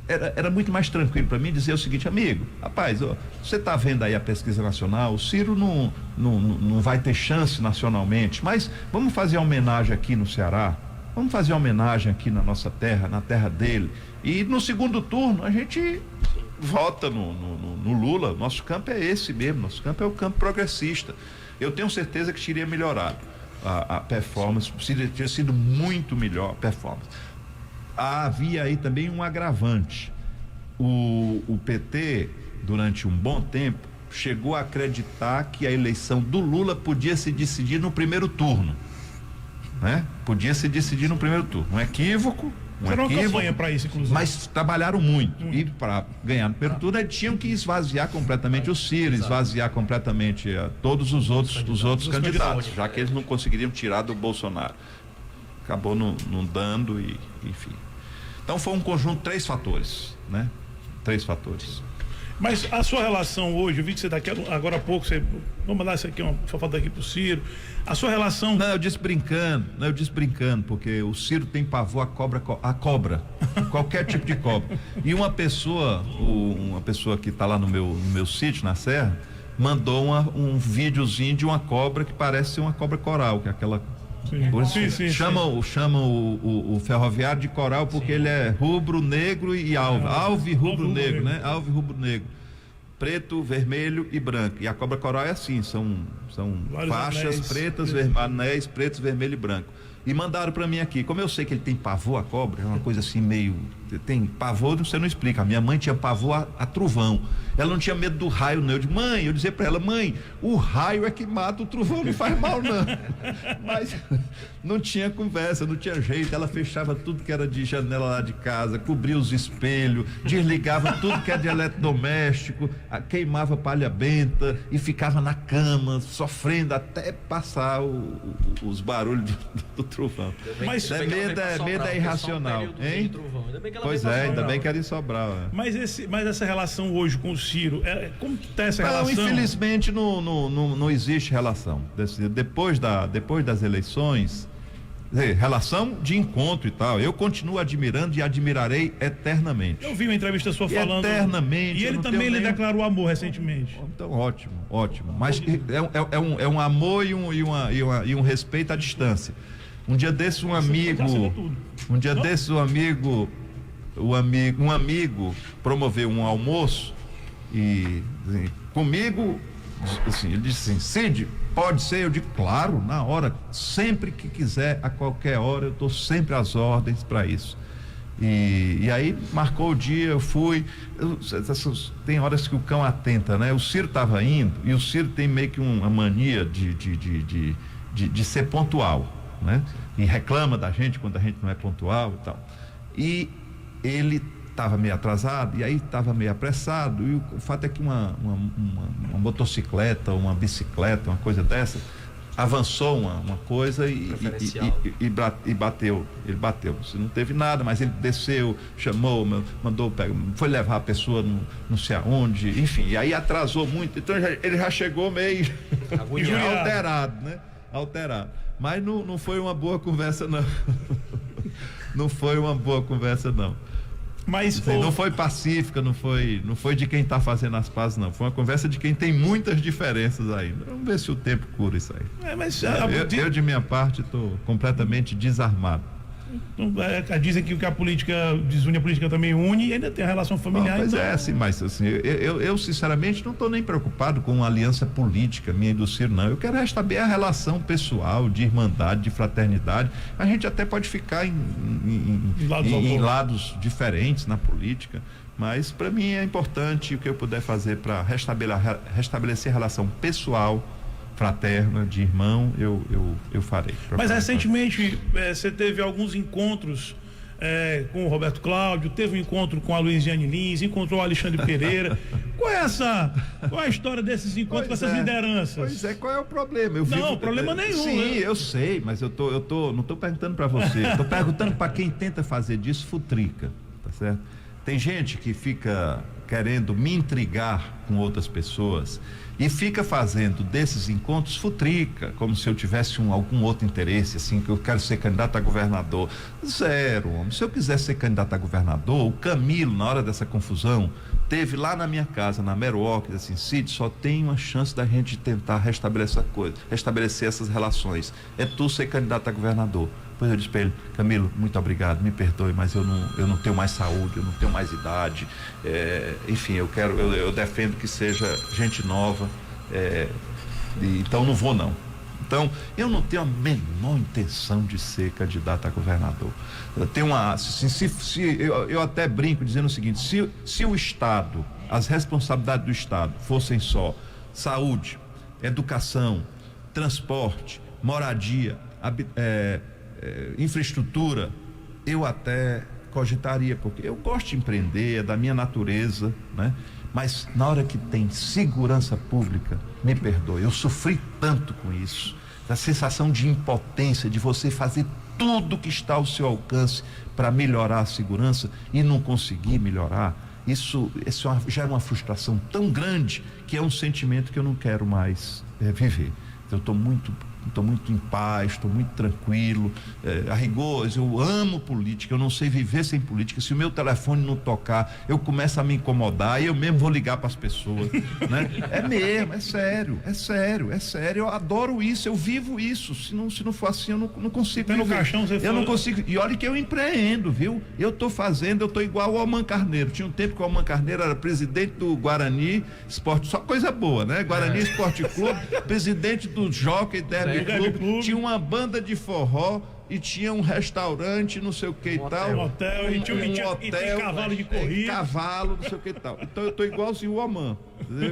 Speaker 8: era muito mais tranquilo para mim dizer o seguinte, amigo, rapaz, ó, você está vendo aí a pesquisa nacional, o Ciro não vai ter chance nacionalmente, mas vamos fazer uma homenagem aqui no Ceará, vamos fazer uma homenagem aqui na nossa terra, na terra dele, e no segundo turno a gente vota no Lula. Nosso campo é esse mesmo, nosso campo é o campo progressista. Eu tenho certeza que teria melhorado a performance, teria sido muito melhor a performance. Havia aí também um agravante. O PT, durante um bom tempo, chegou a acreditar que a eleição do Lula podia se decidir no primeiro turno, né? Podia se decidir no primeiro turno. Um equívoco,
Speaker 1: para isso, inclusive.
Speaker 8: Mas trabalharam muito. E para ganhar no primeiro turno, eles tinham que esvaziar completamente o Ciro, esvaziar completamente todos os outros candidatos, já que eles não conseguiriam tirar do Bolsonaro. acabou não dando e enfim. Então foi um conjunto de 3 fatores, né? 3 fatores.
Speaker 1: Mas a sua relação hoje, eu vi que você daqui agora há pouco, vamos mandar isso aqui, uma foto daqui pro Ciro. A sua relação.
Speaker 8: Não, eu disse brincando, porque o Ciro tem pavor a cobra, qualquer tipo de cobra. E uma pessoa que está lá no meu sítio, na Serra, mandou um videozinho de uma cobra que parece ser uma cobra coral, que é aquela.
Speaker 1: Sim.
Speaker 8: Chamam o ferroviário de coral porque ele é rubro, negro e alvo. Alvo e rubro negro, né? Alvo e rubro negro. Preto, vermelho e branco. E a cobra coral é assim, são faixas pretas, anéis pretos, vermelho e branco. E mandaram para mim aqui. Como eu sei que ele tem pavor a cobra, é uma coisa assim meio. Tem pavor, você não explica. A minha mãe tinha pavor a trovão. Ela não tinha medo do raio, não. Eu dizia para ela, mãe, o raio é que mata, o trovão não faz mal, não. Mas não tinha conversa, não tinha jeito. Ela fechava tudo que era de janela lá de casa, cobria os espelhos, desligava tudo que é de eletrodoméstico, queimava palha benta e ficava na cama, sofrendo até passar os barulhos do trovão.
Speaker 1: Mas
Speaker 8: medo é irracional, hein? Pois é, ainda bem que era em Sobral.
Speaker 1: Mas essa relação hoje com o Ciro, como que tá essa relação?
Speaker 8: Infelizmente não existe relação. Depois das eleições, relação de encontro e tal, eu continuo admirando e admirarei eternamente.
Speaker 1: Eu vi uma entrevista sua falando.
Speaker 8: Eternamente.
Speaker 1: E ele também lhe declarou amor recentemente.
Speaker 8: Então, ótimo. Mas é um amor e um respeito à distância. Um dia desse um amigo promoveu um almoço e assim, comigo, assim, ele disse assim, Cid, pode ser? Eu digo, claro, na hora, sempre que quiser, a qualquer hora, eu estou sempre às ordens para isso. E aí marcou o dia, eu fui. Tem horas que o cão atenta, né? O Ciro estava indo e o Ciro tem meio que uma mania de ser pontual, né? E reclama da gente quando a gente não é pontual e tal. E ele estava meio atrasado e aí estava meio apressado, e o fato é que uma motocicleta, uma bicicleta, uma coisa dessa, avançou uma coisa e bateu. Ele bateu. Não teve nada, mas ele desceu, chamou, mandou, foi levar a pessoa não sei aonde, enfim, e aí atrasou muito. Então ele já chegou meio alterado, né? Alterado. Mas não foi uma boa conversa, não. Não foi uma boa conversa, não.
Speaker 1: Mas
Speaker 8: não foi pacífica, não foi de quem está fazendo as pazes, não. Foi uma conversa de quem tem muitas diferenças ainda. Vamos ver se o tempo cura isso aí. Eu de minha parte, estou completamente desarmado.
Speaker 1: Dizem que a política desune, a política também une, e ainda tem a relação familiar.
Speaker 8: Pois é, assim, mas assim, eu sinceramente não estou nem preocupado com a aliança política minha e do Ciro, não. Eu quero restabelecer a relação pessoal, de irmandade, de fraternidade. A gente até pode ficar em lados diferentes na política, mas para mim é importante o que eu puder fazer para restabelecer a relação pessoal, fraterna, de irmão, eu farei.
Speaker 1: Mas recentemente você teve alguns encontros com o Roberto Cláudio, teve um encontro com a Luiziane Lins, encontrou o Alexandre Pereira. Qual é a história desses encontros com essas lideranças?
Speaker 8: Pois é, qual é o problema?
Speaker 1: Problema nenhum.
Speaker 8: Sim, eu sei, mas não estou perguntando para você, estou perguntando para quem tenta fazer disso futrica, tá certo? Tem gente que fica querendo me intrigar com outras pessoas e fica fazendo desses encontros futrica, como se eu tivesse algum outro interesse, assim, que eu quero ser candidato a governador. Zero, homem. Se eu quiser ser candidato a governador, o Camilo, na hora dessa confusão, teve lá na minha casa, na Meruoca, assim, Cid, só tem uma chance da gente tentar restabelecer essas relações. É tu ser candidato a governador. Depois eu disse para ele, Camilo, muito obrigado, me perdoe, mas eu não tenho mais saúde, eu não tenho mais idade, enfim, eu defendo que seja gente nova, então não vou não. Então, eu não tenho a menor intenção de ser candidato a governador. Eu tenho eu até brinco dizendo o seguinte, se o Estado, as responsabilidades do Estado fossem só saúde, educação, transporte, moradia, infraestrutura, eu até cogitaria, porque eu gosto de empreender, é da minha natureza, né? Mas na hora que tem segurança pública, me perdoe, eu sofri tanto com isso, a sensação de impotência, de você fazer
Speaker 3: tudo que está ao seu alcance para melhorar a segurança e não conseguir melhorar. Isso gera uma frustração tão grande que é um sentimento que eu não quero mais viver. Eu estou muito em paz, estou muito tranquilo. A rigor, eu amo política, eu não sei viver sem política. Se o meu telefone não tocar, eu começo a me incomodar e eu mesmo vou ligar para as pessoas, né? É mesmo, é sério. Eu adoro isso, eu vivo isso. Se não for assim, eu não consigo viver.
Speaker 1: No caixão,
Speaker 3: eu não consigo. E olha que eu empreendo, viu? Eu estou igual ao Alman Carneiro. Tinha um tempo que o Alman Carneiro era presidente do Guarani Esporte, só coisa boa, né? Guarani Esporte Clube, presidente do Jockey Derby Clube, tinha uma banda de forró e tinha um restaurante, não sei o que e tal.
Speaker 1: Um hotel, e tinha cavalo de corrida.
Speaker 3: Cavalo, não sei o que e tal. Então eu tô igualzinho o Oman.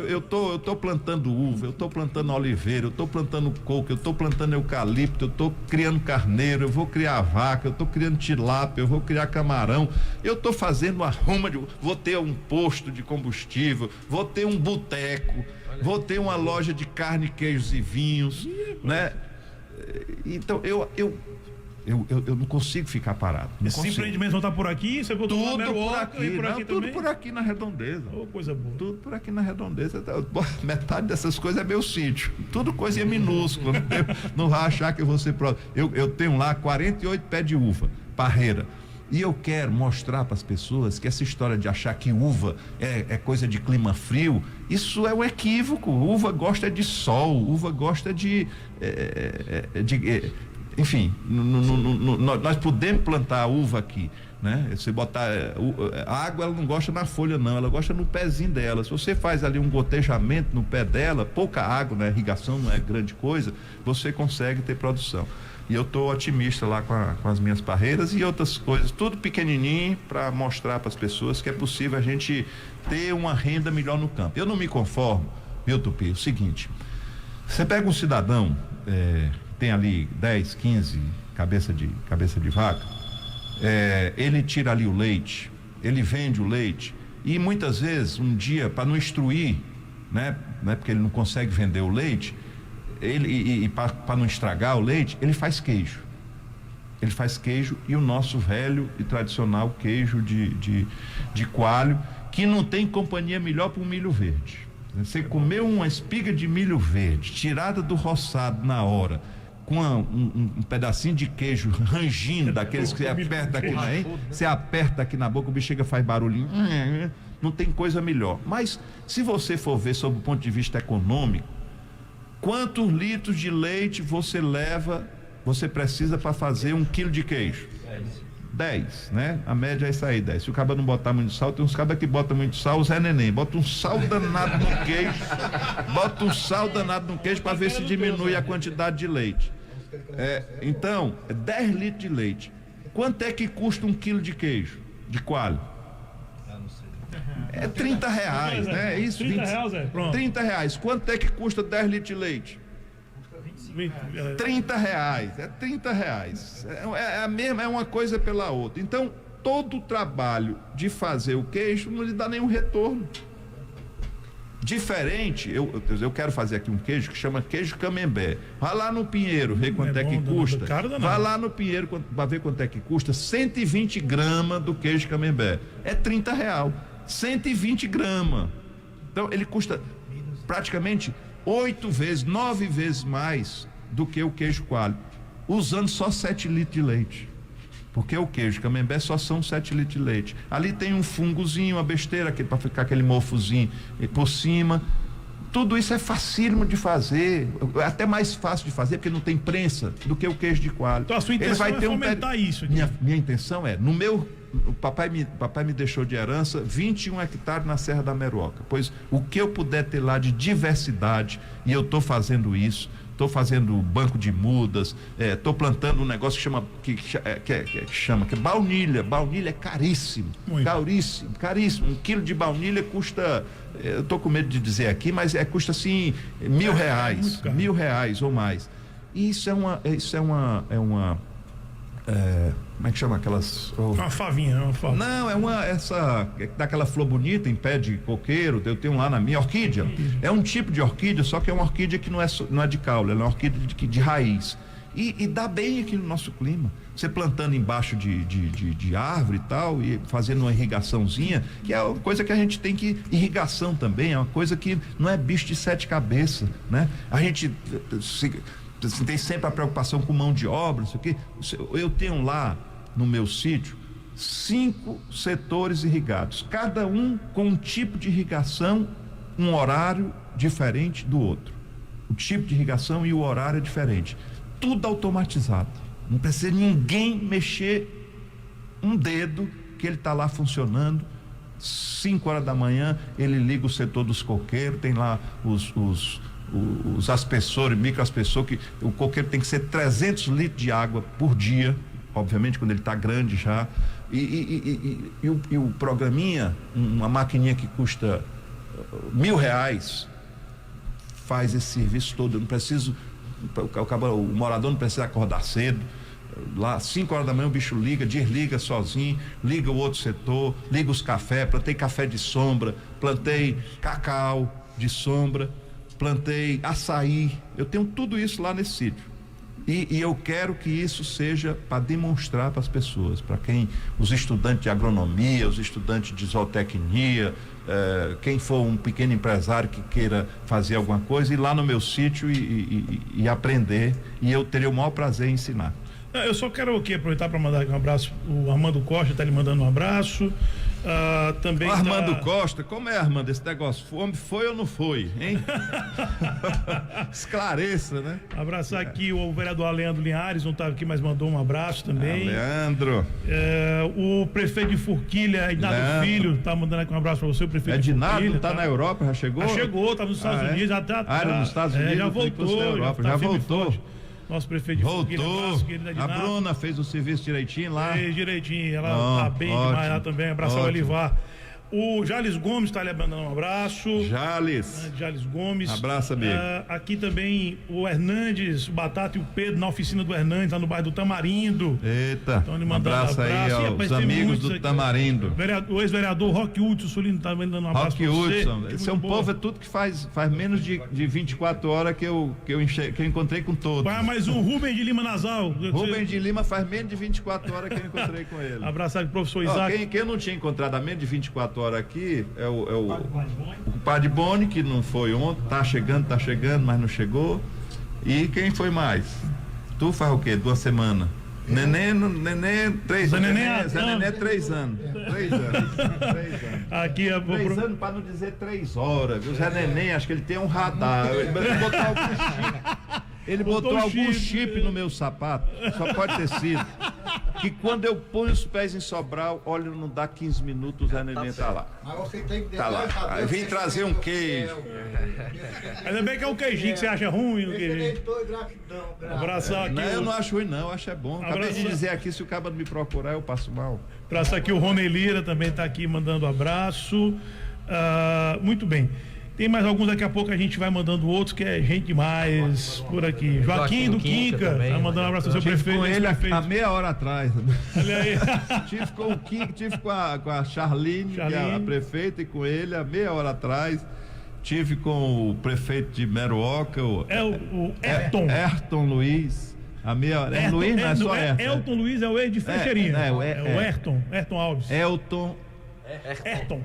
Speaker 3: Eu tô plantando uva, eu tô plantando oliveira, eu tô plantando coco, eu tô plantando eucalipto, eu tô criando carneiro, eu vou criar vaca, eu tô criando tilápia, eu vou criar camarão, eu tô fazendo uma ruma vou ter um posto de combustível, vou ter um boteco, vou ter uma loja de carne, queijos e vinhos, né? Então eu não consigo ficar parado.
Speaker 1: Esses empreendimentos vão estar por aqui? Você botou
Speaker 3: tudo por aqui, tudo
Speaker 1: também?
Speaker 3: por aqui na Redondeza.
Speaker 1: Oh, coisa boa.
Speaker 3: Tudo por aqui na Redondeza. Metade dessas coisas é meu sítio. Tudo coisinha minúscula. Não vai achar que eu vou ser próximo. Eu tenho lá 48 pés de uva, parreira. E eu quero mostrar para as pessoas que essa história de achar que uva é coisa de clima frio, isso é um equívoco. Uva gosta de sol, uva gosta enfim, nós podemos plantar a uva aqui, né? Se botar a água, ela não gosta na folha não, ela gosta no pezinho dela. Se você faz ali um gotejamento no pé dela, pouca água, né? Irrigação não é grande coisa, você consegue ter produção. E eu estou otimista lá com as minhas parreiras e outras coisas, tudo pequenininho, para mostrar para as pessoas que é possível a gente ter uma renda melhor no campo. Eu não me conformo, meu Tupi, o seguinte: você pega um cidadão, tem ali 10, 15 cabeça de vaca, ele tira ali o leite, ele vende o leite e muitas vezes um dia, para não instruir, né, porque ele não consegue vender o leite, para não estragar o leite, ele faz queijo. Ele faz queijo e o nosso velho e tradicional queijo de coalho, que não tem companhia melhor para um milho verde. Você comeu uma espiga de milho verde, tirada do roçado na hora, com um pedacinho de queijo rangindo, daqueles que você aperta aqui você aperta aqui na boca, o bicho chega, faz barulhinho. Não tem coisa melhor. Mas se você for ver sob o ponto de vista econômico, quantos litros de leite você precisa para fazer 1 quilo de queijo? 10, né? A média é isso aí, 10. Se o cara não botar muito sal, tem uns cabas que botam muito sal, o Zé Neném, bota um sal danado no queijo, para ver se diminui a quantidade de leite. Então, 10 litros de leite. Quanto é que custa 1 quilo de queijo, de coalho? É R$30, né? É isso?
Speaker 1: R$30, pronto.
Speaker 3: R$30. Quanto é que custa 10 litros de leite? R$30. É R$30. É a mesma, é uma coisa pela outra. Então, todo o trabalho de fazer o queijo não lhe dá nenhum retorno. Diferente, eu quero fazer aqui um queijo que chama queijo camembert. Vai lá no Pinheiro ver quanto é que custa. Vai lá no Pinheiro para ver quanto é que custa. 120 gramas do queijo camembert. É R$30. 120 gramas. Então ele custa praticamente 8 vezes, 9 vezes mais do que o queijo coalho, usando só 7 litros de leite. Porque o queijo camembert só são 7 litros de leite. Ali tem um fungozinho, uma besteira para ficar aquele mofozinho por cima. Tudo isso é facílimo de fazer, é até mais fácil de fazer porque não tem prensa do que o queijo de coalho.
Speaker 1: Então a sua intenção é fomentar isso aqui.
Speaker 3: Minha intenção é, o papai me deixou de herança 21 hectares na Serra da Meroca, pois o que eu puder ter lá de diversidade, e eu estou fazendo isso, estou fazendo banco de mudas, estou plantando um negócio que chama baunilha. Baunilha é caríssimo, caríssimo. 1 quilo de baunilha custa, eu estou com medo de dizer aqui, mas custa assim R$1.000, R$1.000 ou mais. E isso é uma como é que chama aquelas?
Speaker 1: Uma favinha,
Speaker 3: Não, daquela flor bonita em pé de coqueiro, eu tenho lá na minha orquídea. É um tipo de orquídea, só que é uma orquídea que não é de caule, ela é uma orquídea de raiz.
Speaker 8: e dá bem aqui no nosso clima. Você plantando embaixo de árvore e tal, e fazendo uma irrigaçãozinha, que é uma coisa que a gente tem que, irrigação também, é uma coisa que não é bicho de 7 cabeças, né? A gente tem sempre a preocupação com mão de obra, isso aqui. Eu tenho lá no meu sítio 5 setores irrigados, cada um com um tipo de irrigação, um horário diferente do outro. O tipo de irrigação e o horário é diferente. Tudo automatizado. Não precisa ninguém mexer um dedo, que ele está lá funcionando. 5 horas da manhã ele liga o setor dos coqueiros, tem lá os aspersores, microaspersores, que o coqueiro tem que ser 300 litros de água por dia, obviamente quando ele está grande já. E o programinha, uma maquininha que custa R$1.000, faz esse serviço todo. Eu não preciso, o morador não precisa acordar cedo. Lá 5 horas da manhã o bicho liga, desliga sozinho, liga o outro setor, liga os cafés. Plantei café de sombra, plantei cacau de sombra, plantei açaí. Eu tenho tudo isso lá nesse sítio. E eu quero que isso seja para demonstrar para as pessoas, para quem, os estudantes de agronomia, os estudantes de zootecnia, quem for um pequeno empresário que queira fazer alguma coisa, ir lá no meu sítio e aprender, e eu teria o maior prazer em ensinar.
Speaker 1: Eu só quero aqui aproveitar para mandar aqui um abraço. O Armando Costa está lhe mandando um abraço. Também
Speaker 8: Armando Costa, como é, Armando, esse negócio? Foi ou não foi, hein? Esclareça, né?
Speaker 1: Abraçar aqui o vereador Leandro Linhares, não estava aqui, mas mandou um abraço também.
Speaker 8: Leandro.
Speaker 1: O prefeito de Forquilha, Ednardo Filho, tá mandando aqui um abraço para você, o prefeito de Forquilha.
Speaker 8: Ednardo tá na Europa, já chegou?
Speaker 1: Já chegou, tá nos Estados Unidos, já tá.
Speaker 8: Era nos Estados Unidos,
Speaker 1: já voltou.
Speaker 8: Já voltou.
Speaker 1: Nosso prefeito de Forquilha, abraço,
Speaker 8: a Bruna fez o serviço direitinho lá.
Speaker 1: Fez direitinho, ela tá bem demais lá também. Abraço ao Elivar. O Jales Gomes está lhe mandando um abraço.
Speaker 8: Jales
Speaker 1: Gomes.
Speaker 8: Abraço, amigo.
Speaker 1: Aqui também o Hernandes, o Batata e o Pedro na oficina do Hernandes, lá no bairro do Tamarindo.
Speaker 8: Eita, um abraço aí aos amigos do Tamarindo.
Speaker 1: O ex-vereador Roque Hudson Solino está mandando um abraço
Speaker 8: para você. Roque Hudson, esse é um povo, é tudo que faz menos de 24 horas que eu encontrei com todos.
Speaker 1: Mais um Rubem de Lima Nasal.
Speaker 8: Rubem de Lima faz menos de 24 horas que eu encontrei com ele.
Speaker 1: Abraço ao professor Isaac.
Speaker 8: Quem eu não tinha encontrado há menos de 24 horas aqui é o Padre Boni, que não foi ontem, tá chegando, mas não chegou. E quem foi mais? Tu faz o quê? 2 semanas? Neném 3 anos. Neném 3 anos. 3 anos.
Speaker 1: Aqui é
Speaker 8: 3 anos para não dizer 3 horas. O Zé Neném, acho que ele tem um radar. Ele botou algum chip no meu sapato. Só pode ter sido. Que quando eu ponho os pés em Sobral, olha, não dá 15 minutos, o Zé Neném tá lá. Mas você tem que tá lá. Aí vim trazer um queijo.
Speaker 1: Ainda bem que é um queijinho que você acha ruim.
Speaker 8: Abraçar aqui. Não, eu não acho ruim, não. Eu acho é bom. Acabei de dizer aqui, se o cara me procurar, eu passo mal.
Speaker 1: Abraço aqui, o Rony Lira também tá aqui mandando abraço. Muito bem. Tem mais alguns, daqui a pouco a gente vai mandando outros, que é gente demais por aqui. Joaquim do Quinca tá mandando um abraço ao seu prefeito.
Speaker 8: Com ele há meia hora atrás.
Speaker 1: Olha aí.
Speaker 8: Tive com o Quinca, tive com a Charline, que é a prefeita, e com ele há meia hora atrás. Tive com o prefeito de Meruoca, o
Speaker 1: Ayrton.
Speaker 8: Ayrton Luiz. A meia hora.
Speaker 1: Ayrton,
Speaker 8: Luiz, não é só Ayrton.
Speaker 1: Ayrton Luiz é o ex de Frecheirinha. É o Ayrton Alves.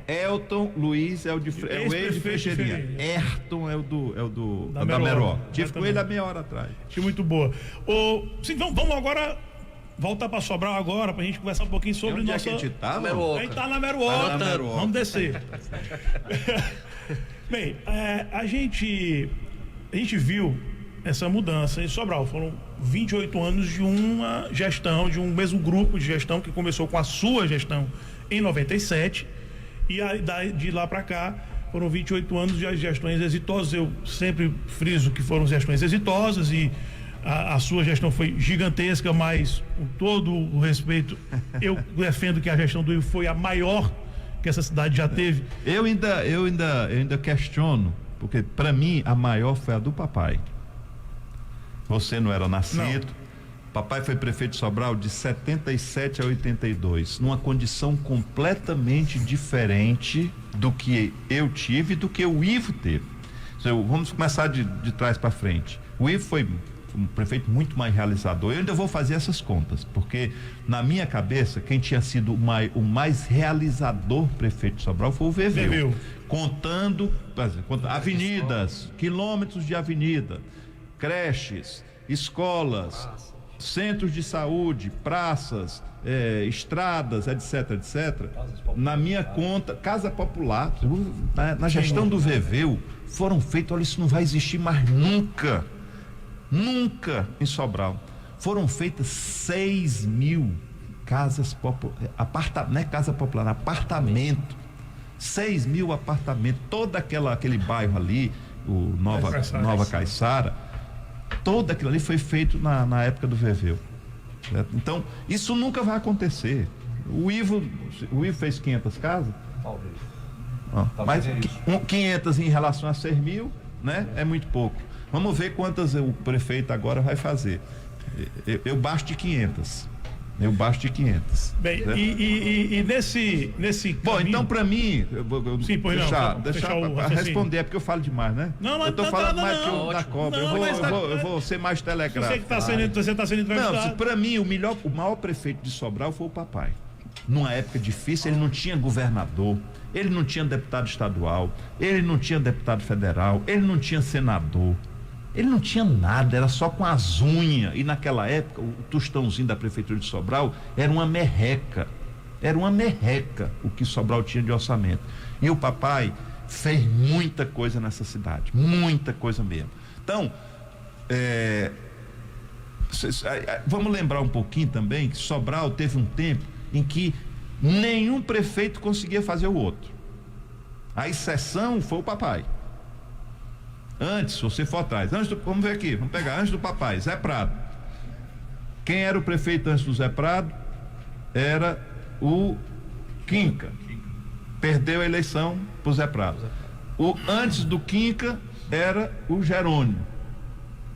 Speaker 8: Elton Luiz é o ex de Frecheirinha. Ayrton é o da Meruoca. Tive com ele há meia hora atrás.
Speaker 1: Achei muito boa. Vamos agora voltar para Sobral agora, pra gente conversar um pouquinho sobre
Speaker 8: nossa... É que a gente tá?
Speaker 1: A gente tá na Meruoca. Vamos descer. Bem, a gente viu essa mudança em Sobral. Foram 28 anos de uma gestão, de um mesmo grupo de gestão que começou com a sua gestão em 97, e de lá para cá foram 28 anos de gestões exitosas. Eu sempre friso que foram gestões exitosas, e a sua gestão foi gigantesca, mas com todo o respeito, eu defendo que a gestão do Ivo foi a maior que essa cidade já teve.
Speaker 8: Eu ainda questiono, porque para mim a maior foi a do papai. Você não era nascido. Não. Papai foi prefeito de Sobral de 77 a 82, numa condição completamente diferente do que eu tive e do que o Ivo teve. Vamos começar de trás para frente. O Ivo foi um prefeito muito mais realizador. Eu ainda vou fazer essas contas, porque na minha cabeça, quem tinha sido o mais realizador prefeito de Sobral foi o Veveu. Contando avenidas, quilômetros de avenida, creches, escolas, centros de saúde, praças, estradas, etc. Na minha conta, Casa Popular, na gestão do Veveu, foram feitos, olha, isso não vai existir mais nunca em Sobral. Foram feitas 6.000 casas populares, não é casa popular, apartamento. 6.000 apartamentos, todo aquele bairro ali, o Nova Caiçara, todo aquilo ali foi feito na época do Veveu. Certo? Então, isso nunca vai acontecer. O Ivo fez 500 casas?
Speaker 9: Talvez.
Speaker 8: Mas 500 em relação a 6.000, né? É muito pouco. Vamos ver quantas o prefeito agora vai fazer. Eu basto de 500.
Speaker 1: Bem, e nesse
Speaker 8: Bom,
Speaker 1: caminho...
Speaker 8: então para mim,
Speaker 1: deixar
Speaker 8: para responder, é porque eu falo demais, né?
Speaker 1: Não,
Speaker 8: eu tô falando mais que o da cobra. Eu vou ser mais telegrafo.
Speaker 1: Você está sendo entrevistado.
Speaker 8: Não, para mim, o maior prefeito de Sobral foi o papai. Numa época difícil, ele não tinha governador, ele não tinha deputado estadual, ele não tinha deputado federal, ele não tinha senador. Ele não tinha nada, era só com as unhas. E naquela época, o tostãozinho da prefeitura de Sobral era uma merreca. Era uma merreca o que Sobral tinha de orçamento. E o papai fez muita coisa nessa cidade. Muita coisa mesmo. Então, vamos lembrar um pouquinho também que Sobral teve um tempo em que nenhum prefeito conseguia fazer o outro. A exceção foi o papai. Antes, se você for atrás, vamos ver aqui, vamos pegar antes do papai, Zé Prado. Quem era o prefeito antes do Zé Prado? Era o Quinca. Perdeu a eleição pro Zé Prado. Antes do Quinca era o Jerônimo.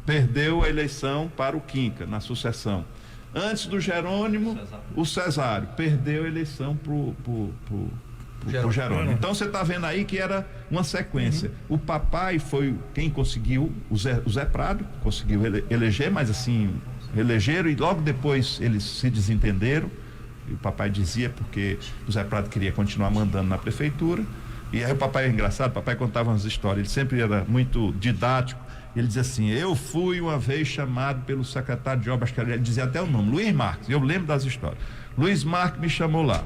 Speaker 8: Perdeu a eleição para o Quinca, na sucessão. Antes do Jerônimo, o Cesário. Perdeu a eleição pro Jerônimo. Então você está vendo aí que era uma sequência. O papai foi quem conseguiu, o Zé Prado conseguiu eleger, mas assim, elegeram e logo depois eles se desentenderam. E o papai dizia porque o Zé Prado queria continuar mandando na prefeitura. E aí o papai é engraçado, o papai contava umas histórias, ele sempre era muito didático. Ele dizia assim: eu fui uma vez chamado pelo secretário de obras, que ele dizia até o nome, Luiz Marques, eu lembro das histórias. Luiz Marques me chamou lá.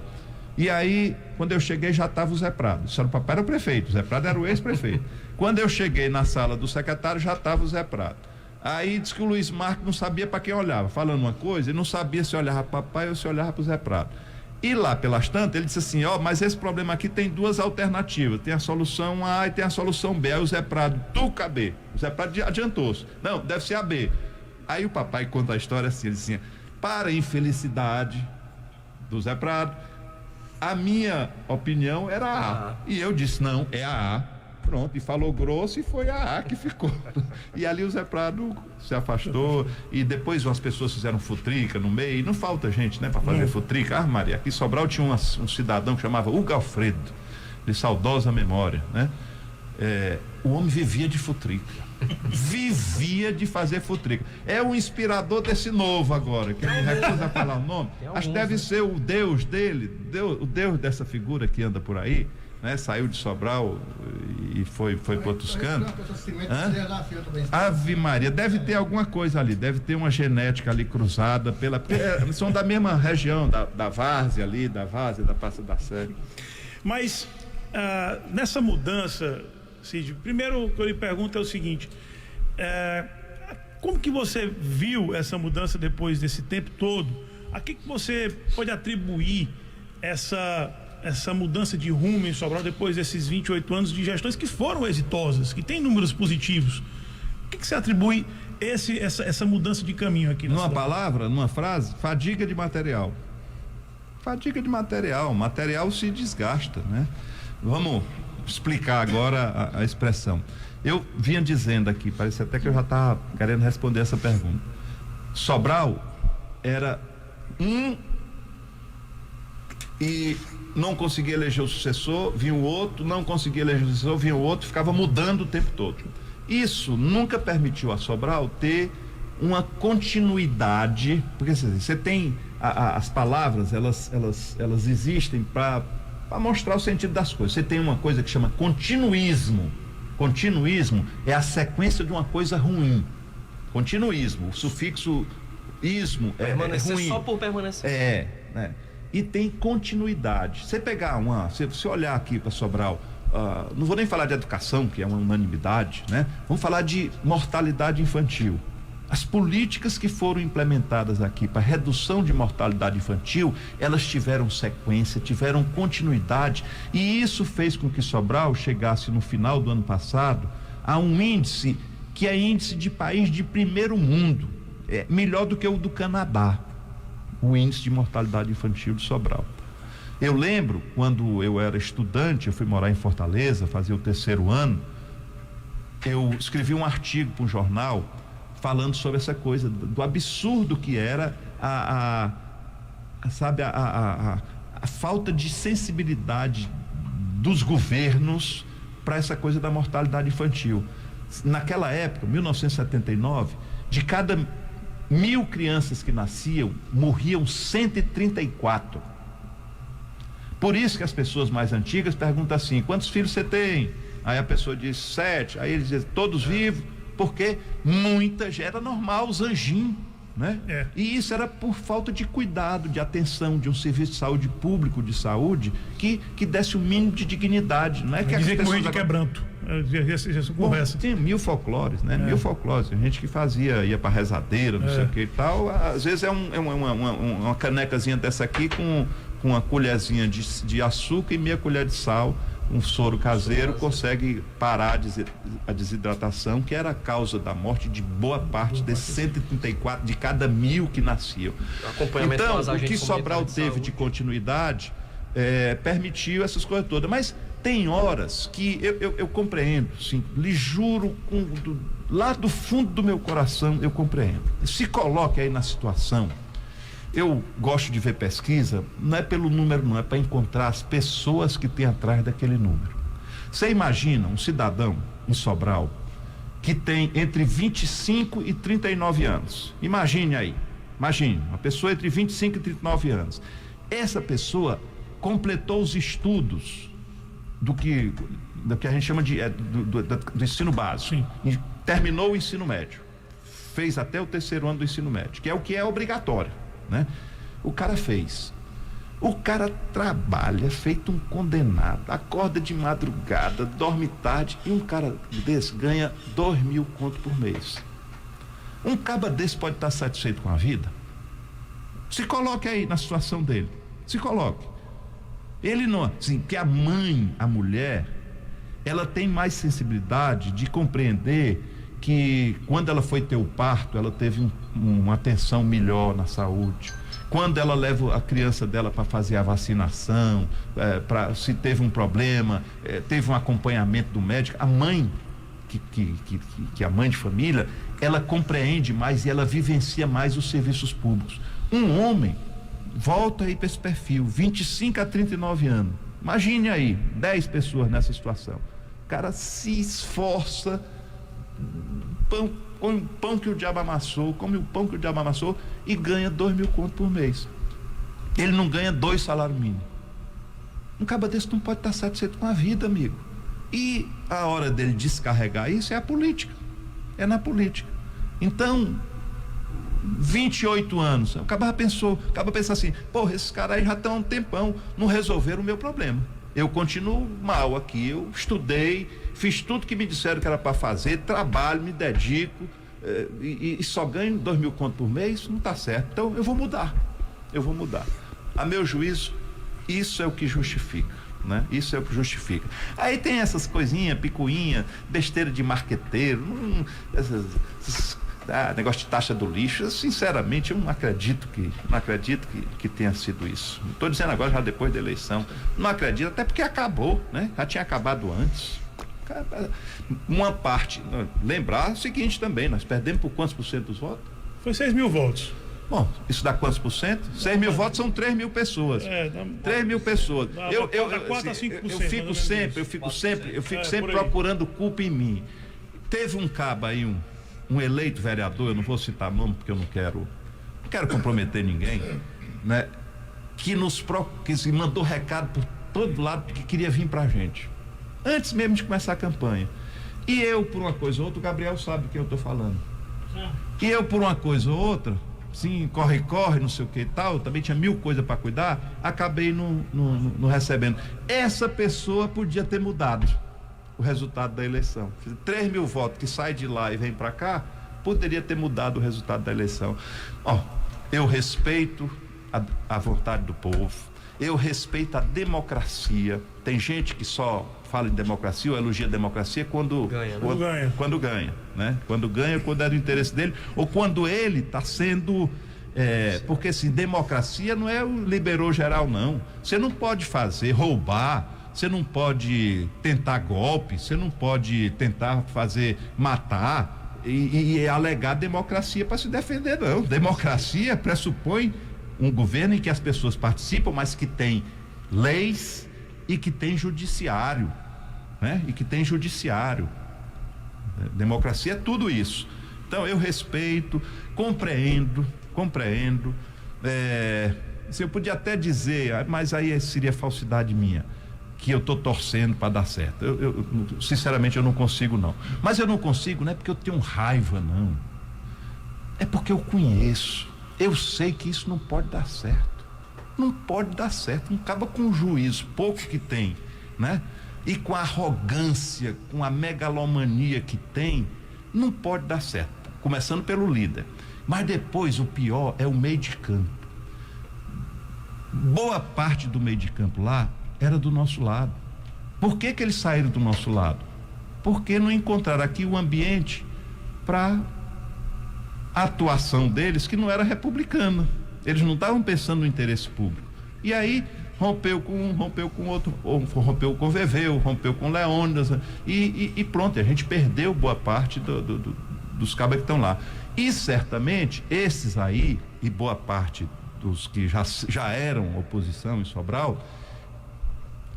Speaker 8: E aí, quando eu cheguei, já estava o Zé Prado. O papai era o prefeito, o Zé Prado era o ex-prefeito. Quando eu cheguei na sala do secretário, já estava o Zé Prado. Aí disse que o Luiz Marques não sabia para quem olhava, falando uma coisa, ele não sabia se olhava para o papai ou se olhava para o Zé Prado. E lá pelas tantas, ele disse assim: mas esse problema aqui tem duas alternativas, tem a solução A e tem a solução B. Aí o Zé Prado, tuca B. O Zé Prado adiantou-se. Não, deve ser a B. Aí o papai conta a história assim, ele disse assim: para a infelicidade do Zé Prado, a minha opinião era A. E eu disse: não, é a A. Pronto, e falou grosso e foi a A que ficou. E ali o Zé Prado se afastou e depois umas pessoas fizeram futrica no meio, e não falta gente, né, para fazer futrica. Maria, aqui em Sobral tinha um cidadão que chamava Hugo Alfredo, de saudosa memória, né? O homem vivia de futrica. Vivia de fazer futrica. É o inspirador desse novo agora, que ele recusa falar o nome. Acho que deve ser o Deus dele, o Deus dessa figura que anda por aí, né? Saiu de Sobral e foi para outros cantos. Ave Maria, deve ter alguma coisa ali, deve ter uma genética ali cruzada são da mesma região, da várzea ali, da Praça da Sé.
Speaker 1: Mas nessa mudança, Cid, primeiro o que eu lhe pergunto é o seguinte: como que você viu essa mudança depois desse tempo todo? A que você pode atribuir essa mudança de rumo em Sobral depois desses 28 anos de gestões que foram exitosas, que tem números positivos? O que você atribui essa mudança de caminho aqui?
Speaker 8: Numa palavra, numa frase: fadiga de material. Fadiga de material. Material se desgasta, né? Vamos explicar agora a expressão. Eu vinha dizendo aqui, parece até que eu já estava querendo responder essa pergunta. Sobral era e não conseguia eleger o sucessor, vinha o outro, não conseguia eleger o sucessor, vinha o outro, ficava mudando o tempo todo. Isso nunca permitiu a Sobral ter uma continuidade, porque você tem as palavras, elas existem para mostrar o sentido das coisas. Você tem uma coisa que chama continuismo. Continuismo é a sequência de uma coisa ruim. Continuismo, o sufixo ismo
Speaker 9: permanecer
Speaker 8: é ruim.
Speaker 9: Só por permanecer.
Speaker 8: Né? E tem continuidade. Você pegar se olhar aqui para Sobral, não vou nem falar de educação, que é uma unanimidade, né? Vamos falar de mortalidade infantil. As políticas que foram implementadas aqui para redução de mortalidade infantil, elas tiveram sequência, tiveram continuidade, e isso fez com que Sobral chegasse no final do ano passado a um índice que é índice de país de primeiro mundo, melhor do que o do Canadá, o índice de mortalidade infantil de Sobral. Eu lembro, quando eu era estudante, eu fui morar em Fortaleza, fazia o 3º ano, eu escrevi um artigo para um jornal falando sobre essa coisa do absurdo que era a falta de sensibilidade dos governos para essa coisa da mortalidade infantil. Naquela época, 1979, de cada 1.000 crianças que nasciam, morriam 134. Por isso que as pessoas mais antigas perguntam assim: quantos filhos você tem? Aí a pessoa diz 7, aí eles dizem todos vivos, porque muitas, era normal, os anjinhos, né? E isso era por falta de cuidado, de atenção, de um serviço de saúde público, de saúde, que desse o mínimo de dignidade. Não é que
Speaker 1: dizer que morria de quebranto. Conversa.
Speaker 8: Tem 1000 folclores, né? 1000 folclores. Tem gente que ia pra rezadeira, não sei o que e tal. Às vezes uma canecazinha dessa aqui com uma colherzinha de açúcar e meia colher de sal, um soro caseiro, consegue parar a desidratação, que era a causa da morte de boa parte desses 134 de cada 1000 que nasciam. Então, o que Sobral teve de continuidade permitiu essas coisas todas. Mas tem horas que eu compreendo, sim, lhe juro, lá do fundo do meu coração eu compreendo. Se coloque aí na situação. Eu gosto de ver pesquisa, não é pelo número, não, é para encontrar as pessoas que tem atrás daquele número. Você imagina um cidadão em Sobral que tem entre 25 e 39 anos. Imagine uma pessoa entre 25 e 39 anos. Essa pessoa completou os estudos do que a gente chama do ensino básico. Sim. Terminou o ensino médio, fez até o 3º ano do ensino médio, que é o que é obrigatório, né? O cara fez. O cara trabalha feito um condenado, acorda de madrugada, dorme tarde, e um cara desse ganha 2.000 conto por mês. Um caba desse pode estar satisfeito com a vida? Se coloque aí na situação dele. Se coloque. Ele não, assim, que a mulher, ela tem mais sensibilidade de compreender que quando ela foi ter o parto, ela teve uma atenção melhor na saúde. Quando ela leva a criança dela para fazer a vacinação, se teve um problema, teve um acompanhamento do médico, a mãe, que a mãe de família, ela compreende mais e ela vivencia mais os serviços públicos. Um homem, volta aí para esse perfil, 25 a 39 anos. Imagine aí, 10 pessoas nessa situação. O cara se esforça, come o pão que o diabo amassou e ganha 2.000 conto por mês. Ele não ganha 2 salários mínimos. Um caba desse não pode estar satisfeito com a vida, amigo. E a hora dele descarregar isso é a política. É na política. Então, 28 anos, o caba pensa assim: porra, esses caras aí já estão há um tempão, não resolveram o meu problema. Eu continuo mal aqui, eu estudei, fiz tudo que me disseram que era para fazer, trabalho, me dedico, e só ganho 2.000 conto por mês, não está certo. Então eu vou mudar. A meu juízo, isso é o que justifica, né? Isso é o que justifica. Aí tem essas coisinhas, picuinha, besteira de marqueteiro, negócio de taxa do lixo. Eu, sinceramente, eu não acredito que tenha sido isso. Não estou dizendo agora, já depois da eleição. Não acredito, até porque acabou, né? Já tinha acabado antes. Uma parte, lembrar o seguinte também: nós perdemos por quantos % dos votos?
Speaker 1: Foi 6.000 votos.
Speaker 8: Bom, isso dá quantos por cento? 6.000 votos são 3.000 pessoas. 3.000 pessoas. Eu fico sempre procurando culpa em mim. Teve um cabo aí, um eleito vereador, eu não vou citar nome porque eu não quero comprometer ninguém, né? Que se mandou recado por todo lado que queria vir pra gente, antes mesmo de começar a campanha. E eu, por uma coisa ou outra, o Gabriel sabe o que eu tô falando. E eu, por uma coisa ou outra, sim, corre, não sei o que e tal, também tinha 1000 coisas para cuidar, acabei não recebendo. Essa pessoa podia ter mudado o resultado da eleição. 3.000 votos que sai de lá e vem para cá, poderia ter mudado o resultado da eleição. Eu respeito a vontade do povo, eu respeito a democracia. Tem gente que só fala em democracia ou elogia a democracia quando ganha, né? Quando ganha, quando é do interesse dele, ou quando ele está sendo... porque assim, democracia não é o liberou geral, não. Você não pode roubar, você não pode tentar golpe, você não pode tentar matar e alegar democracia para se defender, não. Democracia pressupõe um governo em que as pessoas participam, mas que tem leis e que tem judiciário, né? Democracia é tudo isso. Então eu respeito, compreendo. Se eu podia até dizer, mas aí seria falsidade minha, que eu estou torcendo para dar certo. Eu sinceramente eu não consigo, não. Mas eu não consigo não é porque eu tenho raiva, não. É porque eu conheço. Eu sei que isso não pode dar certo. Não pode dar certo. Não acaba com o juízo pouco que tem, né? E com a arrogância, com a megalomania que tem, não pode dar certo. Começando pelo líder. Mas depois o pior é o meio de campo. Boa parte do meio de campo lá era do nosso lado. Por que eles saíram do nosso lado? Porque não encontraram aqui o ambiente para a atuação deles, que não era republicana. Eles não estavam pensando no interesse público. E aí rompeu com um, rompeu com outro, rompeu com o Veveu, rompeu com o Leônidas, e pronto, a gente perdeu boa parte dos cabas que estão lá. E certamente esses aí, e boa parte dos que já eram oposição em Sobral,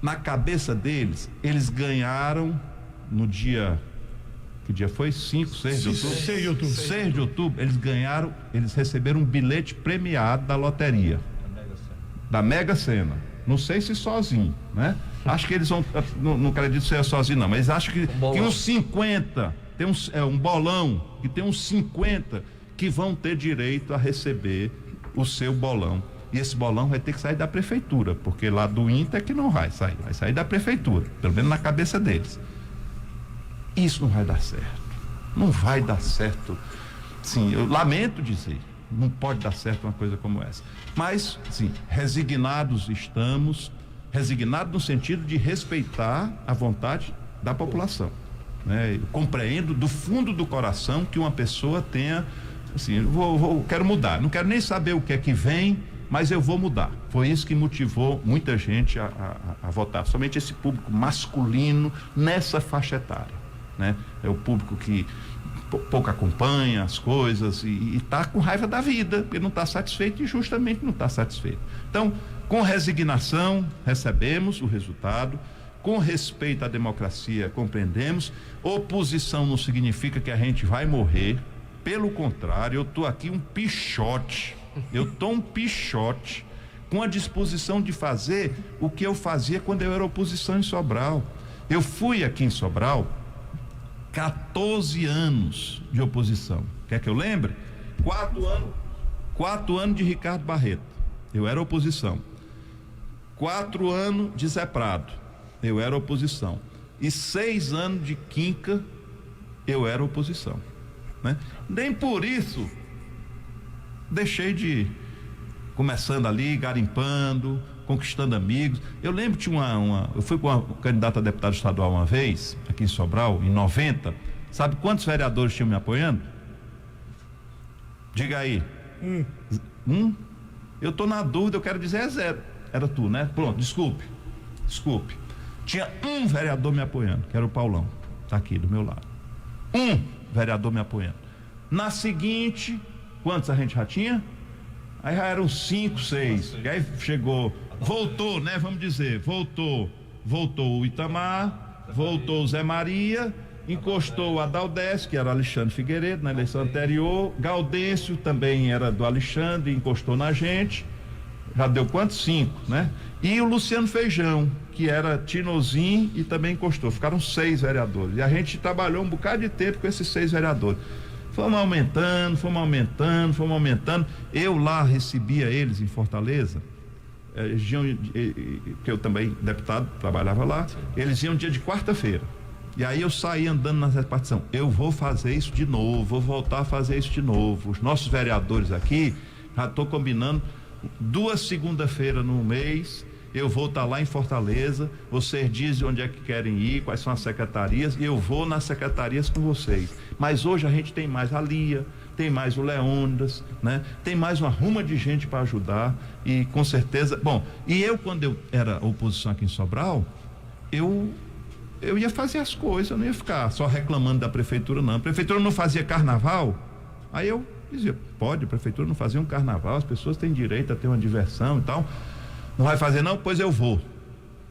Speaker 8: na cabeça deles, eles ganharam no dia... Que dia foi? 5, 6 de outubro?
Speaker 1: 6 de outubro.
Speaker 8: 6 de outubro, eles receberam um bilhete premiado da loteria. Da Mega Sena. Não sei se sozinho, né? Acho que eles vão, não acredito se é sozinho não, mas acho que uns 50, tem um bolão, que tem uns 50 que vão ter direito a receber o seu bolão. E esse bolão vai ter que sair da prefeitura, porque lá do Inter que não vai sair da prefeitura, pelo menos na cabeça deles. Isso não vai dar certo. Não vai dar certo. Sim, eu lamento dizer, não pode dar certo uma coisa como essa. Mas, sim, resignados estamos, resignados no sentido de respeitar a vontade da população, né? Eu compreendo do fundo do coração que uma pessoa tenha, assim, quero mudar, não quero nem saber o que é que vem, mas eu vou mudar. Foi isso que motivou muita gente a votar, somente esse público masculino nessa faixa etária, né? É o público que pouco acompanha as coisas e está com raiva da vida, porque não está satisfeito e justamente não está satisfeito. Então, com resignação, recebemos o resultado, com respeito à democracia, compreendemos. Oposição não significa que a gente vai morrer, pelo contrário, eu estou aqui um pichote, com a disposição de fazer o que eu fazia quando eu era oposição em Sobral. Eu fui aqui em Sobral 14 anos de oposição. Quer que eu lembre? 4 anos de Ricardo Barreto, eu era oposição. 4 anos de Zé Prado, eu era oposição. E 6 anos de Quinca, eu era oposição, né? Nem por isso deixei de, começando ali, garimpando, conquistando amigos. Eu lembro que eu fui com uma candidata a deputado estadual uma vez, aqui em Sobral, em 90. Sabe quantos vereadores tinham me apoiando? Diga aí. Eu tô na dúvida, eu quero dizer é 0. Era tu, né? Pronto, desculpe. Tinha um vereador me apoiando, que era o Paulão, tá aqui do meu lado. Um vereador me apoiando. Na seguinte, quantos a gente já tinha? Aí já eram 5, 6. E aí chegou, voltou, né? Vamos dizer, voltou o Itamar, voltou o Zé Maria encostou o Adaldés, que era Alexandre Figueiredo na eleição anterior. Gaudêncio também era do Alexandre, encostou na gente. Já deu quantos? 5, né? E o Luciano Feijão, que era Tinozinho e também encostou. Ficaram 6 vereadores. E a gente trabalhou um bocado de tempo com esses 6 vereadores. Fomos aumentando. Eu lá recebia eles em Fortaleza. Que eu também, deputado, trabalhava lá. Eles iam dia de quarta-feira. E aí eu saí andando na repartição. Eu vou fazer isso de novo, vou voltar a fazer isso de novo. Os nossos vereadores aqui, já estou combinando 2 segunda-feiras no mês, eu vou estar lá em Fortaleza, vocês dizem onde é que querem ir, quais são as secretarias, e eu vou nas secretarias com vocês. Mas hoje a gente tem mais a Lia, tem mais o Leônidas, né? Tem mais uma ruma de gente para ajudar, e com certeza, bom, e eu quando eu era oposição aqui em Sobral, eu ia fazer as coisas, eu não ia ficar só reclamando da prefeitura, não. A prefeitura não fazia carnaval, aí eu dizia, pode, a prefeitura não fazia um carnaval, as pessoas têm direito a ter uma diversão e tal. Não vai fazer não? Pois eu vou.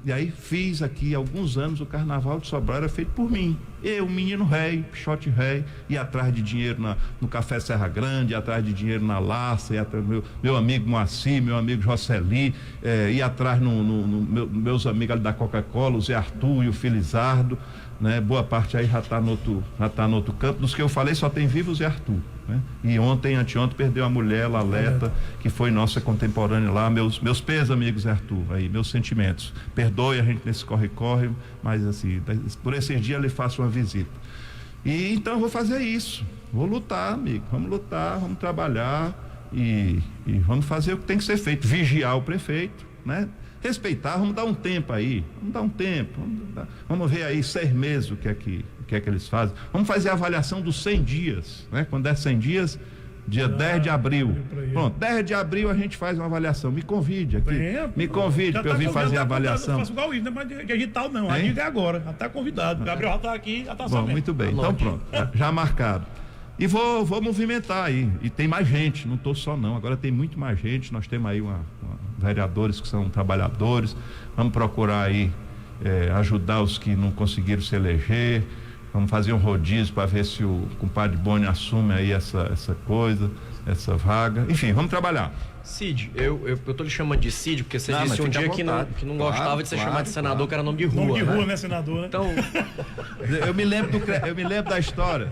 Speaker 8: E aí fiz aqui alguns anos o carnaval de Sobral, era feito por mim. Eu, menino rei, pichote rei, ia atrás de dinheiro no Café Serra Grande, ia atrás de dinheiro na Laça, ia atrás do meu amigo Moacir, meu amigo Jocely, ia atrás meus amigos ali da Coca-Cola, o Zé Arthur e o Felizardo, né? Boa parte aí já tá no outro campo. Dos que eu falei só tem vivo o Zé Arthur, né? E anteontem perdeu a mulher, Laleta, que foi nossa contemporânea lá. Meus pesos, amigos Zé Arthur, aí, meus sentimentos. Perdoe a gente nesse corre-corre, mas assim, por esses dias eu lhe faço uma visita. E então eu vou fazer isso. Vou lutar, amigo. Vamos lutar, vamos trabalhar e vamos fazer o que tem que ser feito. Vigiar o prefeito, né? Respeitar, vamos dar um tempo aí, vamos ver aí 6 meses o que é que eles fazem, vamos fazer a avaliação dos 100 dias, né? Quando der 100 dias, dia 10 de abril, pronto, 10 de abril a gente faz uma avaliação, me convide aqui, para eu vir fazer a avaliação.
Speaker 1: Não faço igual isso, não é digital não, a dica é agora, já está convidado, o Gabriel já está aqui, já está sabendo.
Speaker 8: Bom, muito bem, então pronto, já marcado. E vou movimentar aí, e tem mais gente, não estou só não, agora tem muito mais gente, nós temos aí vereadores que são trabalhadores, vamos procurar aí ajudar os que não conseguiram se eleger, vamos fazer um rodízio para ver se o compadre Boni assume aí essa coisa, essa vaga, enfim, vamos trabalhar.
Speaker 9: Cid, eu tô lhe chamando de Cid porque você disse um dia que não gostava de ser chamado de senador, que era nome de rua.
Speaker 1: Nome de rua, né, senador, né?
Speaker 9: Então...
Speaker 8: eu me lembro da história.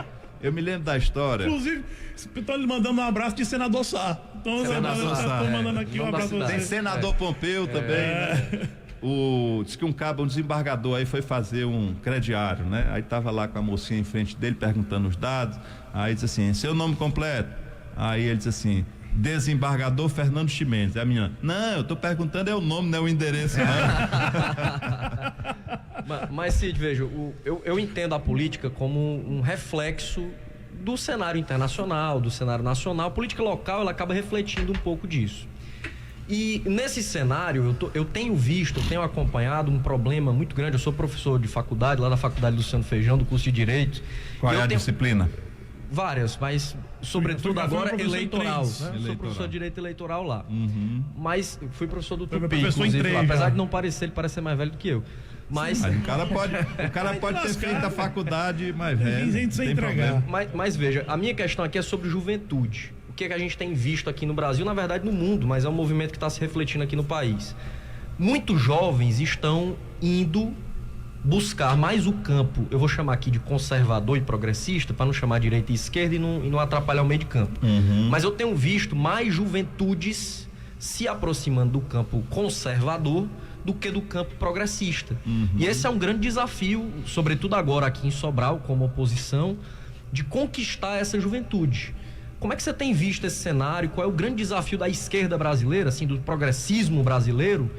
Speaker 1: Inclusive, estou lhe mandando um abraço de senador Sá. Então, estou mandando aqui um abraço.
Speaker 8: Tem senador Pompeu também, né? Diz que um desembargador aí foi fazer um crediário, né? Aí tava lá com a mocinha em frente dele perguntando os dados. Aí diz assim, seu nome completo? Aí ele diz assim, desembargador Fernando Ximenes. Aí a menina, não, eu tô perguntando o nome, não é o endereço, não.
Speaker 9: Mas Cid, veja, eu entendo a política como um reflexo do cenário internacional, do cenário nacional. A política local, ela acaba refletindo um pouco disso. E nesse cenário, eu tenho acompanhado um problema muito grande. Eu sou professor de faculdade, lá na Faculdade Luciano Feijão, do curso de Direito.
Speaker 8: Qual é a disciplina?
Speaker 9: Várias, mas sobretudo agora eleitoral, né?
Speaker 8: Eleitoral.
Speaker 9: Sou professor de Direito Eleitoral lá.
Speaker 8: Mas
Speaker 9: fui professor do
Speaker 1: Foi
Speaker 9: Tupi,
Speaker 1: professor
Speaker 9: inclusive,
Speaker 1: em 3
Speaker 9: apesar
Speaker 1: já.
Speaker 9: de não parecer, ele parece ser mais velho do que eu. Mas
Speaker 8: o cara pode ter feito a faculdade mais velho.
Speaker 1: Gente sem entregar.
Speaker 9: Mas veja, a minha questão aqui é sobre juventude. O que a gente tem visto aqui no Brasil, na verdade no mundo, mas é um movimento que está se refletindo aqui no país. Muitos jovens estão indo buscar mais o campo, eu vou chamar aqui de conservador e progressista, para não chamar direita e esquerda e não atrapalhar o meio de campo. Mas eu tenho visto mais juventudes se aproximando do campo conservador do que do campo progressista. E esse é um grande desafio, sobretudo agora aqui em Sobral, como oposição, de conquistar essa juventude. Como é que você tem visto esse cenário? Qual é o grande desafio da esquerda brasileira, assim, do progressismo brasileiro,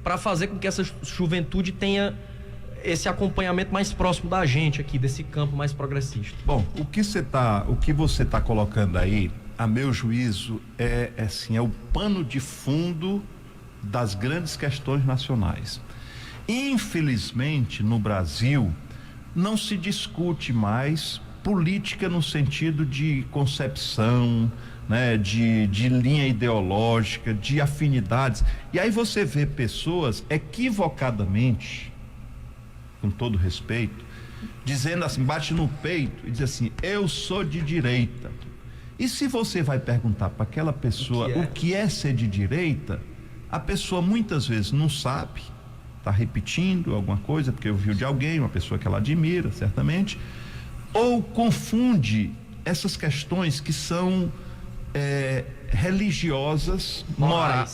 Speaker 9: para fazer com que essa juventude tenha esse acompanhamento mais próximo da gente aqui, desse campo mais progressista?
Speaker 8: Bom, o que você tá colocando aí, a meu juízo, é o pano de fundo das grandes questões nacionais. Infelizmente, no Brasil, não se discute mais política no sentido de concepção, né, de linha ideológica, de afinidades. E aí você vê pessoas equivocadamente, com todo respeito, dizendo assim, bate no peito e diz assim, eu sou de direita. E se você vai perguntar para aquela pessoa o que é ser de direita, a pessoa muitas vezes não sabe, está repetindo alguma coisa porque ouviu de alguém, uma pessoa que ela admira, certamente, ou confunde essas questões que são religiosas,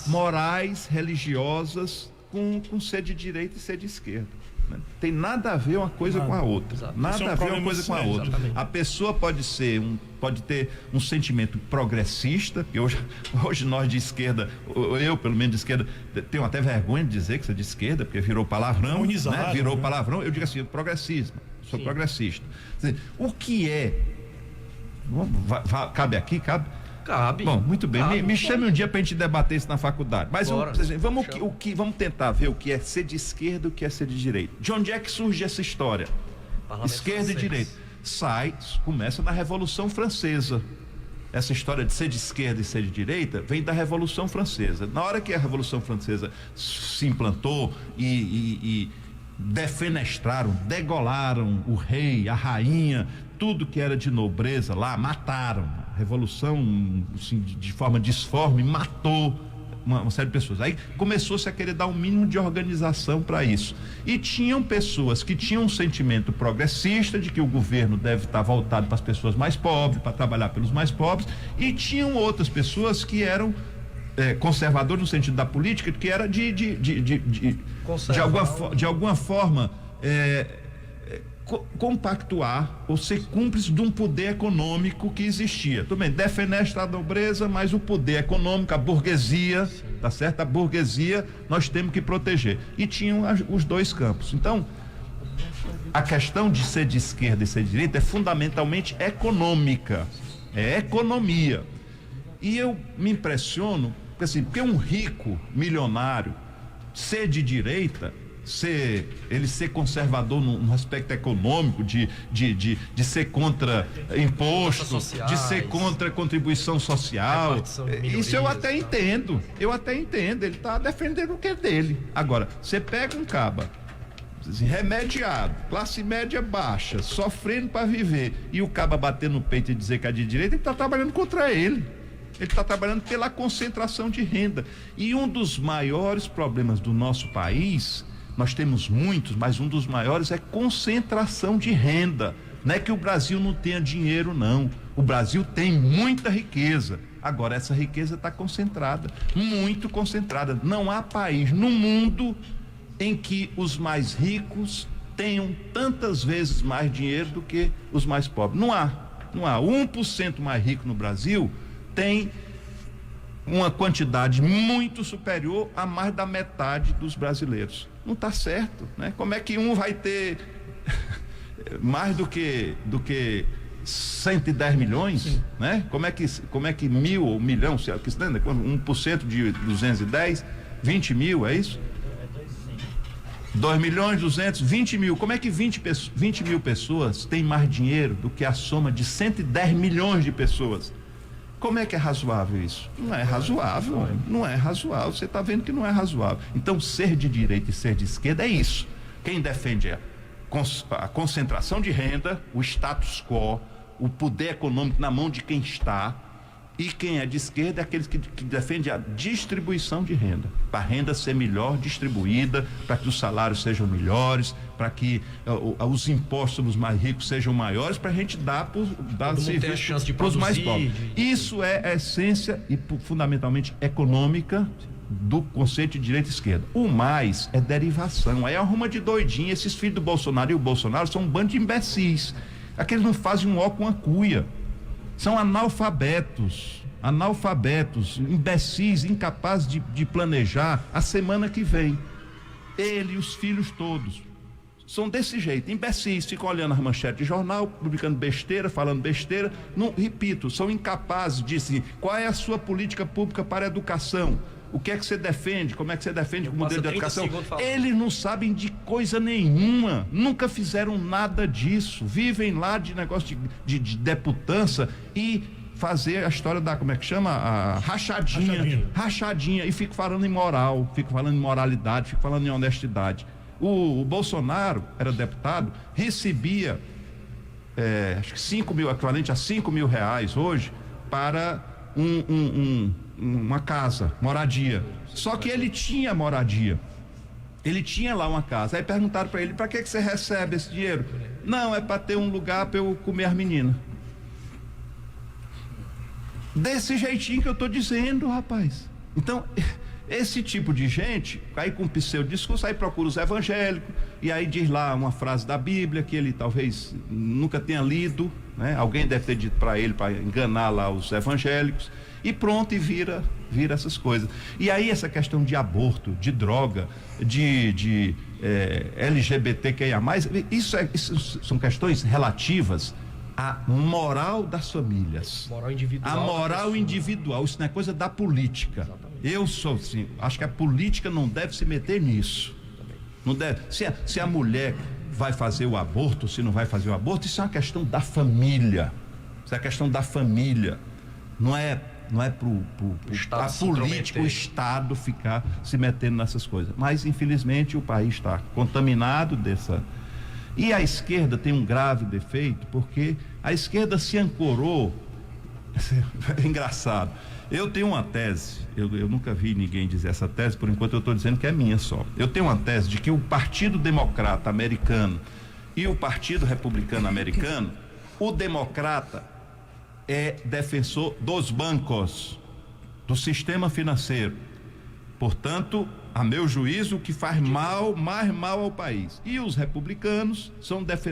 Speaker 8: morais, religiosas, com ser de direita e ser de esquerda. Né? Tem nada a ver uma coisa com a outra. Nada a ver uma coisa com a outra. Exatamente. A pessoa pode ter um sentimento progressista, que hoje nós de esquerda, eu pelo menos de esquerda, tenho até vergonha de dizer que sou de esquerda, porque virou palavrão, né? Virou palavrão, eu digo assim, progressismo, sou progressista. Quer dizer, o que é? Cabe aqui? Cabe?
Speaker 9: Cabe.
Speaker 8: Bom, muito bem. Me chame um dia pra gente debater isso na faculdade. Mas vamos tentar ver o que é ser de esquerda e o que é ser de direita. De onde é que surge essa história? Esquerda e direita. Começa na Revolução Francesa. Essa história de ser de esquerda e ser de direita vem da Revolução Francesa. Na hora que a Revolução Francesa se implantou e defenestraram, degolaram o rei, a rainha, tudo que era de nobreza lá, mataram. A revolução, assim, de forma disforme, matou uma série de pessoas. Aí começou-se a querer dar um mínimo de organização para isso. E tinham pessoas que tinham um sentimento progressista de que o governo deve estar voltado para as pessoas mais pobres, para trabalhar pelos mais pobres, e tinham outras pessoas que eram conservadores no sentido da política, que era de alguma forma compactuar ou ser cúmplice de um poder econômico que existia. Tudo bem, defenestra a nobreza, mas o poder econômico, a burguesia, tá certo? A burguesia nós temos que proteger. E tinham os dois campos. Então, a questão de ser de esquerda e ser de direita é fundamentalmente econômica. É economia. E eu me impressiono, porque um rico, milionário, ser de direita, ele ser conservador no aspecto econômico, de ser contra imposto, de ser contra contribuição social, isso eu até entendo, ele está defendendo o que é dele. Agora, você pega um caba remediado, classe média baixa, sofrendo para viver, e o caba bater no peito e dizer que é de direita, ele está trabalhando contra ele. Ele está trabalhando pela concentração de renda. E um dos maiores problemas do nosso país, nós temos muitos, mas um dos maiores é concentração de renda. Não é que o Brasil não tenha dinheiro, não. O Brasil tem muita riqueza. Agora, essa riqueza está concentrada, muito concentrada. Não há país no mundo em que os mais ricos tenham tantas vezes mais dinheiro do que os mais pobres. Não há. 1% mais rico no Brasil tem uma quantidade muito superior a mais da metade dos brasileiros. Não está certo, né? Como é que um vai ter mais do que 110 milhões, né? Como é que 1.000 ou 1 milhão, 1% de 210, 20 mil, é isso? 2 milhões 220 mil. Como é que 20 mil pessoas têm mais dinheiro do que a soma de 110 milhões de pessoas? Como é que é razoável isso? Não é razoável, não é razoável. Você está vendo que não é razoável. Então, ser de direita e ser de esquerda é isso. Quem defende a concentração de renda, o status quo, o poder econômico na mão de quem está, e quem é de esquerda é aqueles que defende a distribuição de renda, para a renda ser melhor distribuída, para que os salários sejam melhores, para que os impostos dos mais ricos sejam maiores, para a gente dar serviço para os mais pobres. Isso é a essência e fundamentalmente econômica do conceito de direita e esquerda. O mais é derivação, aí arruma de doidinho. Esses filhos do Bolsonaro e o Bolsonaro são um bando de imbecis, aqueles não fazem um ó com a cuia. São analfabetos, imbecis, incapazes de planejar a semana que vem. Ele e os filhos todos são desse jeito, imbecis, ficam olhando as manchetes de jornal, publicando besteira, falando besteira. Não, repito, são incapazes de dizer qual é a sua política pública para a educação. O que é que você defende? Como é que você defende o modelo de educação? Eles não sabem de coisa nenhuma, nunca fizeram nada disso, vivem lá de negócio de deputança e fazer a história da, como é que chama? A rachadinha, e fico falando em moral, fico falando em moralidade, fico falando em honestidade. O Bolsonaro era deputado, recebia acho que 5 mil, equivalente a 5 mil reais hoje para uma casa, moradia. Só que ele tinha moradia. Ele tinha lá uma casa. Aí perguntaram para ele: para que você recebe esse dinheiro? Não, é para ter um lugar para eu comer as meninas. Desse jeitinho que eu tô dizendo, rapaz. Então, esse tipo de gente, aí com pseudo-discurso, aí procura os evangélicos, e aí diz lá uma frase da Bíblia que ele talvez nunca tenha lido, né? Alguém deve ter dito para ele, para enganar lá os evangélicos, e pronto, e vira essas coisas. E aí essa questão de aborto, de droga, de LGBTQIA+, isso são questões relativas à moral das famílias.
Speaker 9: Moral individual.
Speaker 8: A moral individual, isso não é coisa da política. Exatamente. Eu sou assim, acho que a política não deve se meter nisso. Não deve. Se a mulher vai fazer o aborto, se não vai fazer o aborto, isso é uma questão da família. Isso é a questão da família. Não é pro a política, o Estado ficar se metendo nessas coisas. Mas infelizmente o país está contaminado dessa. E a esquerda tem um grave defeito, porque a esquerda se ancorou. É engraçado. Eu tenho uma tese, eu nunca vi ninguém dizer essa tese, por enquanto eu estou dizendo que é minha só. Eu tenho uma tese de que o Partido Democrata americano e o Partido Republicano americano, o democrata é defensor dos bancos, do sistema financeiro. Portanto, a meu juízo, que faz mais mal ao país. E os republicanos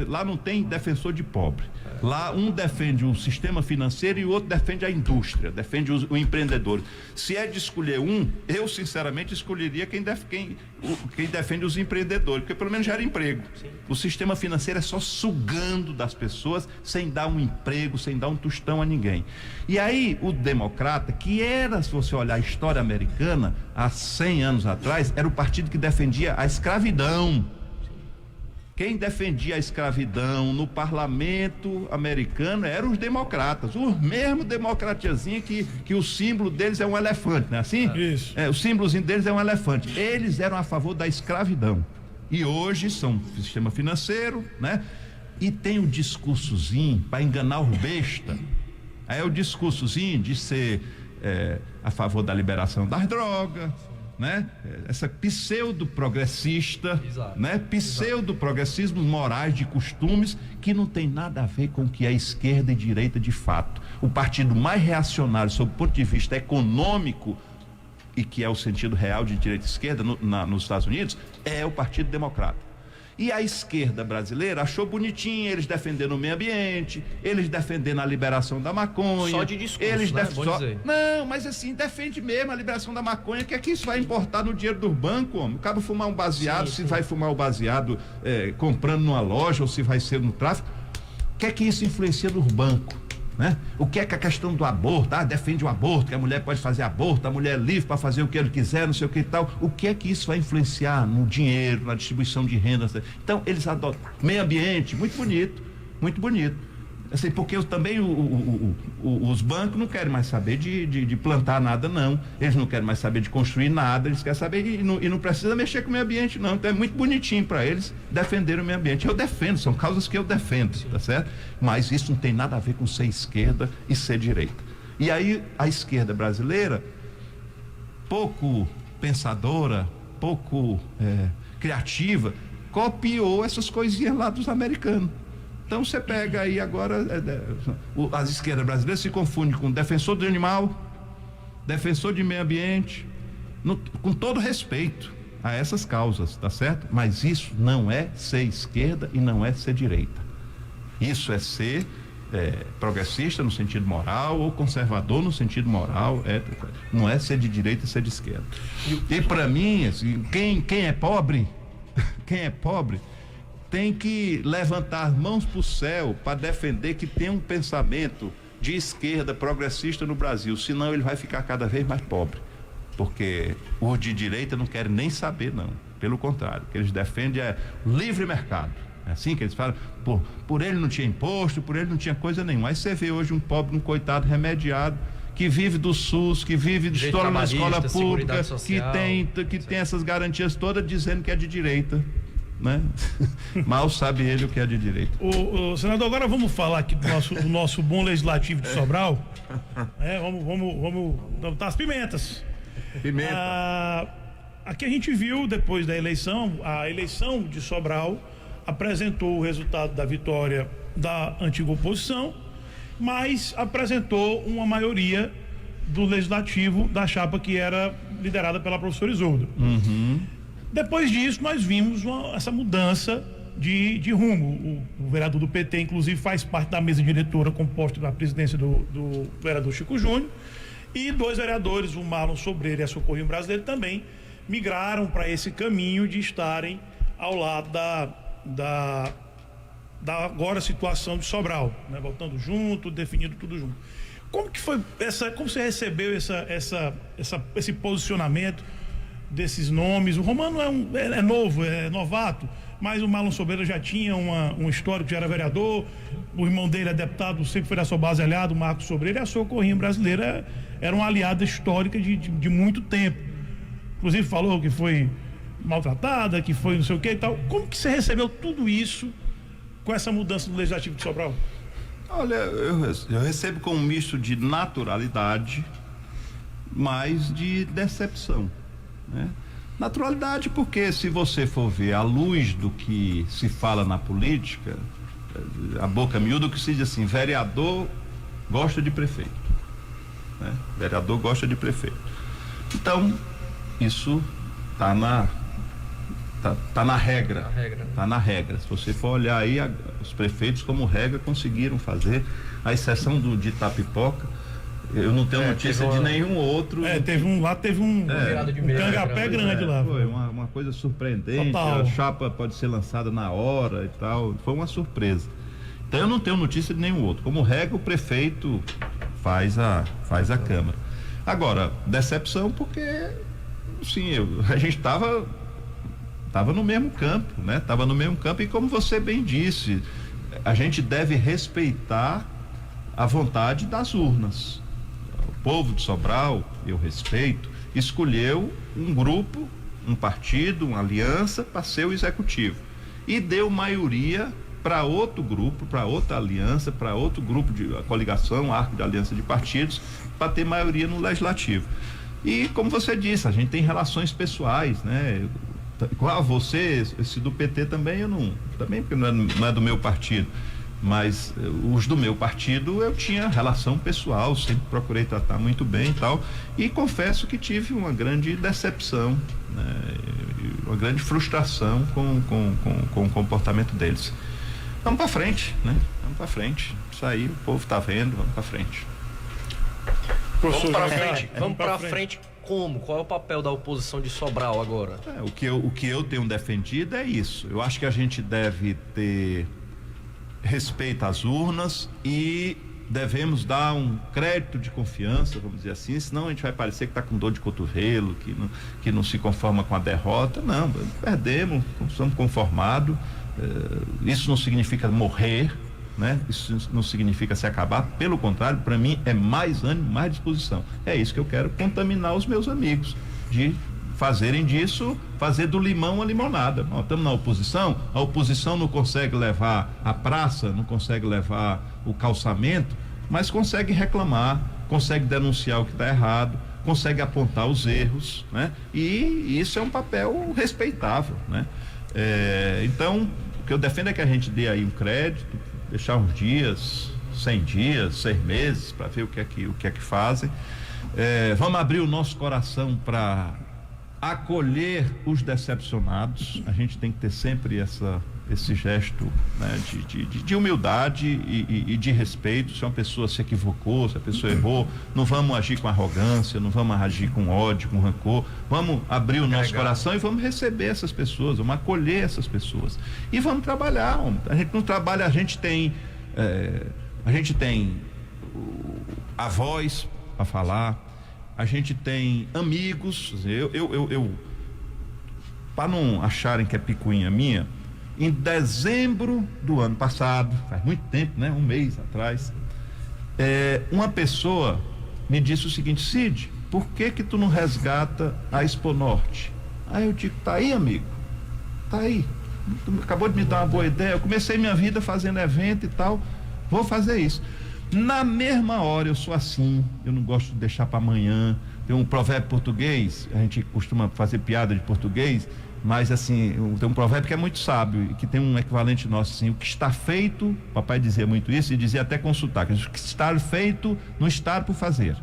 Speaker 8: lá não tem defensor de pobre. Lá um defende o sistema financeiro e o outro defende a indústria, defende o empreendedor. Se é de escolher um, eu sinceramente escolheria quem defende os empreendedores, porque pelo menos gera emprego. Sim. O sistema financeiro é só sugando das pessoas, sem dar um emprego, sem dar um tostão a ninguém. E aí o democrata, que era, se você olhar a história americana, há 100 anos atrás, era o partido que defendia a escravidão. Quem defendia a escravidão no parlamento americano eram os democratas, os mesmos democratiazinhos que o símbolo deles é um elefante, não é assim?
Speaker 1: Isso.
Speaker 8: O símbolozinho deles é um elefante. Eles eram a favor da escravidão. E hoje são um sistema financeiro, né? E tem o discursozinho para enganar os bestas. Aí é o discursozinho de ser a favor da liberação das drogas, né? Essa pseudo-progressista, né? Pseudo-progressismo morais, de costumes, que não tem nada a ver com o que é esquerda e direita de fato. O partido mais reacionário sob o ponto de vista econômico, e que é o sentido real de direita e esquerda nos Estados Unidos, é o Partido Democrata. E a esquerda brasileira achou bonitinho eles defendendo o meio ambiente, eles defendendo a liberação da maconha.
Speaker 9: Só de discurso, né?
Speaker 8: Não, mas assim, defende mesmo a liberação da maconha, que isso vai importar no dinheiro do banco, homem. O cara fumar um baseado, se vai fumar o baseado comprando numa loja ou se vai ser no tráfico. O que é que isso influencia nos bancos? Né? O que é que a questão do aborto, defende o aborto, que a mulher pode fazer aborto, a mulher é livre para fazer o que ele quiser, não sei o que e tal. O que é que isso vai influenciar no dinheiro, na distribuição de renda? Então eles adotam meio ambiente, muito bonito, assim, porque também os bancos não querem mais saber de plantar nada, não. Eles não querem mais saber de construir nada, eles querem saber e não precisa mexer com o meio ambiente, não. Então é muito bonitinho para eles defender o meio ambiente. Eu defendo, são causas que eu defendo, tá certo? Mas isso não tem nada a ver com ser esquerda e ser direita. E aí a esquerda brasileira, pouco pensadora, pouco criativa, copiou essas coisinhas lá dos americanos. Então você pega aí agora, as esquerdas brasileiras se confundem com defensor do animal, defensor de meio ambiente, com todo respeito a essas causas, tá certo? Mas isso não é ser esquerda e não é ser direita. Isso é ser progressista no sentido moral ou conservador no sentido moral, não é ser de direita e ser de esquerda. E para mim, assim, quem é pobre, tem que levantar as mãos para o céu para defender que tem um pensamento de esquerda progressista no Brasil, senão ele vai ficar cada vez mais pobre, porque os de direita não querem nem saber, não, pelo contrário, o que eles defendem é livre mercado, é assim que eles falam, por ele não tinha imposto, por ele não tinha coisa nenhuma. Aí você vê hoje um pobre, um coitado remediado, que vive do SUS, que vive de escola pública, que tem essas garantias todas, dizendo que é de direita. né? Mal sabe ele o que é de direito.
Speaker 1: O senador, agora vamos falar aqui do nosso bom legislativo de Sobral. Vamos botar as pimentas.
Speaker 8: Pimenta.
Speaker 1: Aqui a gente viu, depois da eleição, a eleição de Sobral apresentou o resultado da vitória da antiga oposição, mas apresentou uma maioria do legislativo da chapa que era liderada pela professora Isolda. Depois disso, nós vimos essa mudança de rumo. O vereador do PT, inclusive, faz parte da mesa diretora composta da presidência do vereador Chico Júnior, e 2 vereadores, o Marlon Sobreira e a Socorrinho Brasileiro, também migraram para esse caminho de estarem ao lado da agora situação de Sobral, né? Voltando junto, definindo tudo junto. Como que foi como você recebeu esse posicionamento desses nomes? O Romano é novo, é novato, mas o Marlon Sobreira já tinha um histórico, já era vereador, o irmão dele é deputado, sempre foi da sua base aliado, o Marcos Sobreira, e a Socorrinho Brasileira era uma aliada histórica de muito tempo. Inclusive falou que foi maltratada, que foi não sei o que e tal. Como que você recebeu tudo isso com essa mudança do Legislativo de Sobral?
Speaker 8: Olha, eu recebo com um misto de naturalidade, mas de decepção, né? Naturalidade porque, se você for ver à luz do que se fala na política, a boca miúda, o que se diz assim, vereador gosta de prefeito, né? Vereador gosta de prefeito. Então, isso tá na regra. Tá na regra. Se você for olhar aí, os prefeitos, como regra, conseguiram fazer, a exceção de Itapipoca. Eu não tenho notícia de nenhum outro.
Speaker 1: Teve um cangapé grande lá.
Speaker 8: Foi uma coisa surpreendente. Total. A chapa pode ser lançada na hora e tal. Foi uma surpresa. Então eu não tenho notícia de nenhum outro. Como regra, o prefeito faz a Câmara. Agora, decepção porque, sim, a gente estava no mesmo campo, né? Tava no mesmo campo, e como você bem disse, a gente deve respeitar a vontade das urnas. O povo de Sobral, eu respeito, escolheu um grupo, um partido, uma aliança para ser o executivo e deu maioria para outro grupo, para outra aliança, para outro grupo de coligação, arco de aliança de partidos, para ter maioria no legislativo. E como você disse, a gente tem relações pessoais, né? Você, esse do PT também, também porque não é do meu partido, mas os do meu partido eu tinha relação pessoal, sempre procurei tratar muito bem e tal, e confesso que tive uma grande decepção, né? Uma grande frustração com o comportamento deles. Vamos para frente, né? Vamos para frente, isso aí o povo tá vendo, vamos para frente.
Speaker 9: Vamos para frente. Como? Qual é o papel da oposição de Sobral agora?
Speaker 8: O que eu tenho defendido é isso. Eu acho que a gente deve ter respeito às urnas e devemos dar um crédito de confiança, vamos dizer assim, senão a gente vai parecer que está com dor de cotovelo, que não se conforma com a derrota. Não, perdemos, somos conformados. Isso não significa morrer, né? Isso não significa se acabar, pelo contrário, para mim é mais ânimo, mais disposição. É isso que eu quero contaminar os meus amigos, de fazerem disso, fazer do limão a limonada. Nós estamos na oposição, a oposição não consegue levar a praça, não consegue levar o calçamento, mas consegue reclamar, consegue denunciar o que está errado, consegue apontar os erros, né? E isso é um papel respeitável, né? Então, o que eu defendo é que a gente dê aí um crédito, deixar uns dias, 100 dias, 6 meses, para ver o que é que fazem. Vamos abrir o nosso coração para acolher os decepcionados. A gente tem que ter sempre esse gesto, né, de humildade e de respeito. Se uma pessoa se equivocou, se a pessoa errou, não vamos agir com arrogância, não vamos agir com ódio, com rancor. Vamos abrir o nosso coração e vamos receber essas pessoas, vamos acolher essas pessoas e vamos trabalhar. A gente não trabalha, a gente tem a voz para falar, a gente tem amigos. Eu para não acharem que é picuinha minha, em dezembro do ano passado, faz muito tempo, né? Um mês atrás, uma pessoa me disse o seguinte: Cid, por que tu não resgata a Exponorte? Aí eu digo, tá aí, amigo, tá aí. tu acabou de me dar uma boa ideia, eu comecei minha vida fazendo evento e tal, vou fazer isso. Na mesma hora eu sou assim, eu não gosto de deixar para amanhã. Tem um provérbio português, a gente costuma fazer piada de português, mas assim, tem um provérbio que é muito sábio e que tem um equivalente nosso assim: o que está feito, papai dizia muito isso e dizia até consultar, que o que está feito não está por fazer,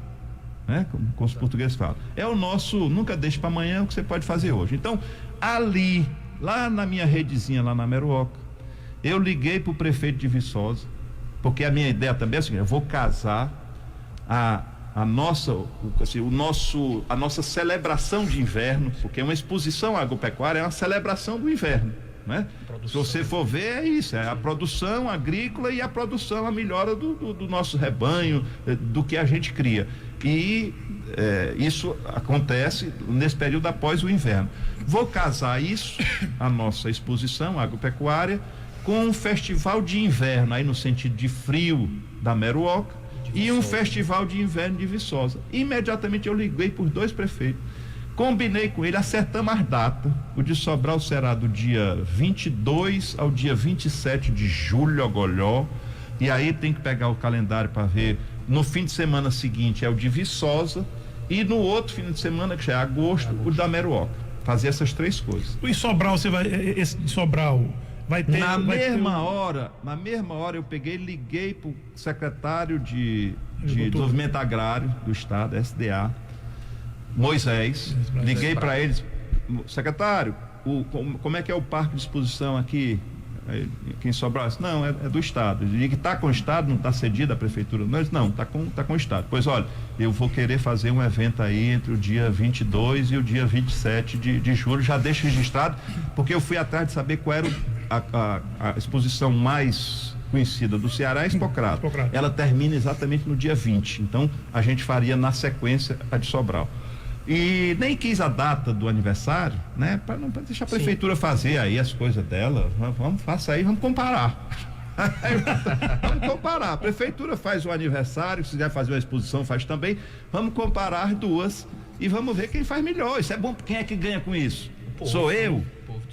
Speaker 8: né? Como os portugueses falam, é o nosso, nunca deixe para amanhã o que você pode fazer hoje. Então, ali, lá na minha redezinha, lá na Meruoca, eu liguei para o prefeito de Viçosa, porque a minha ideia também é a seguinte: eu vou casar a nossa celebração de inverno, porque uma exposição agropecuária é uma celebração do inverno, né? Se você for ver, é isso, é a produção agrícola e a produção, a melhora do nosso rebanho, do que a gente cria. E isso acontece nesse período após o inverno. Vou casar isso, a nossa exposição agropecuária, com um festival de inverno, aí no sentido de frio da Meruoca, e um festival de inverno de Viçosa. Imediatamente eu liguei por 2 prefeitos, combinei com ele, acertamos as datas. O de Sobral será do dia 22 ao dia 27 de julho, agolhó, e aí tem que pegar o calendário para ver. No fim de semana seguinte é o de Viçosa, e no outro fim de semana, que já é agosto, o da Meruoca. Fazer essas 3 coisas.
Speaker 1: O Sobral, esse de Sobral vai ter...
Speaker 8: Na mesma hora eu peguei e liguei pro secretário de Desenvolvimento Agrário do Estado, SDA, Moisés, liguei para eles: secretário, como é que é o parque de exposição aqui em Sobral? Não, é do Estado. Ele disse: está com o Estado, não está cedido à prefeitura? Não, está com o Estado. Pois olha, eu vou querer fazer um evento aí entre o dia 22 e o dia 27 de julho, já deixo registrado, porque eu fui atrás de saber qual era a exposição mais conhecida do Ceará, é Expocrata. Ela termina exatamente no dia 20, então a gente faria na sequência a de Sobral. E nem quis a data do aniversário, né? Para não deixar a prefeitura fazer aí as coisas dela. Faça aí, vamos comparar. Vamos comparar. A prefeitura faz o aniversário, se quiser fazer uma exposição, faz também. Vamos comparar as duas e vamos ver quem faz melhor. Isso é bom. Quem é que ganha com isso? Sou eu?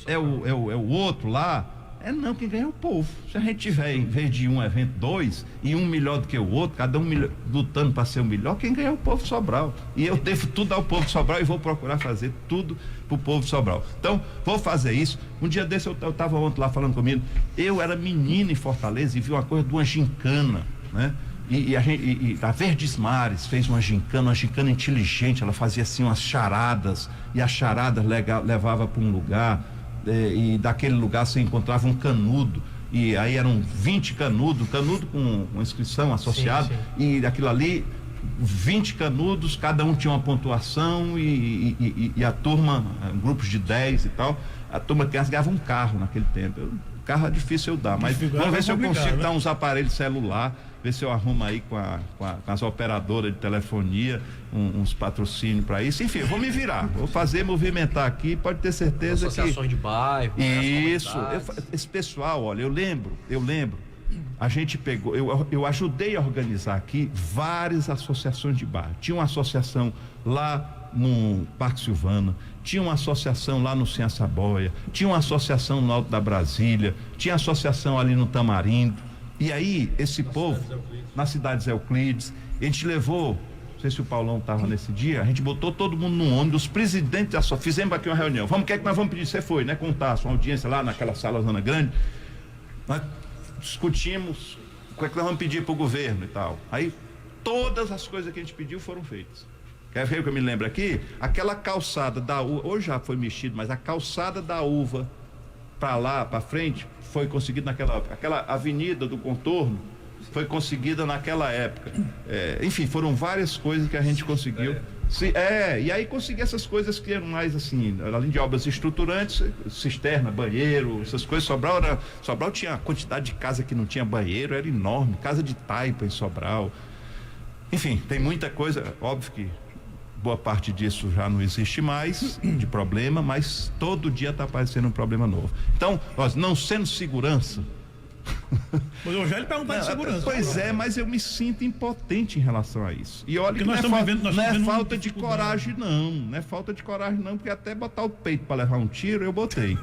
Speaker 8: É o outro lá? Não, quem ganha é o povo. Se a gente tiver, em vez de um evento, 2, e um melhor do que o outro, cada um lutando para ser o melhor, quem ganha é o povo de Sobral. E eu devo tudo ao povo de Sobral e vou procurar fazer tudo pro povo de Sobral. Então, vou fazer isso. Um dia desse eu estava ontem lá falando comigo, eu era menino em Fortaleza e vi uma coisa de uma gincana, né? E a Verdes Mares fez uma gincana inteligente. Ela fazia assim umas charadas, e as charadas levava para um lugar, e daquele lugar você encontrava um canudo, e aí eram 20 canudo com uma inscrição associada, e aquilo ali, 20 canudos, cada um tinha uma pontuação, e a turma, grupos de 10 e tal, a turma ganhava um carro naquele tempo. Carro é difícil eu dar, mas vamos ver se eu consigo dar uns aparelhos celular, ver se eu arrumo aí com as operadoras de telefonia uns patrocínios para isso. Enfim, eu vou me virar, vou fazer movimentar aqui, pode ter certeza que...
Speaker 9: Associações de bairro.
Speaker 8: Isso, esse pessoal, olha, eu lembro, a gente pegou, eu ajudei a organizar aqui várias associações de bairro. Tinha uma associação lá no Parque Silvana, tinha uma associação lá no Ciançaboia, tinha uma associação no Alto da Brasília, tinha associação ali no Tamarindo. E aí, esse povo, na cidade Zé Euclides, a gente levou, não sei se o Paulão estava nesse dia, a gente botou todo mundo num ônibus, os presidentes da associação, fizemos aqui uma reunião, o que é que nós vamos pedir? Você foi, né? Contar a sua audiência lá naquela sala Zona Grande, nós discutimos o que é que nós vamos pedir para o governo e tal. Aí, todas as coisas que a gente pediu foram feitas. Quer ver o que eu me lembro aqui? Aquela calçada da uva, hoje já foi mexido, mas a calçada da uva para lá, para frente, foi conseguida aquela avenida do contorno, foi conseguida naquela época. Enfim, foram várias coisas que a gente conseguiu. E aí consegui essas coisas que eram mais assim, além de obras estruturantes, cisterna, banheiro, essas coisas. Sobral tinha a quantidade de casa que não tinha banheiro, era enorme, casa de taipa em Sobral. Enfim, tem muita coisa, óbvio que boa parte disso já não existe mais de problema, mas todo dia está aparecendo um problema novo. Então, nós não sendo segurança.
Speaker 1: Mas eu já lhe perguntei de segurança.
Speaker 8: Pois é, mas eu me sinto impotente em relação a isso. E olha que não é falta de coragem, não. Não é falta de coragem, não, porque até botar o peito para levar um tiro, eu botei.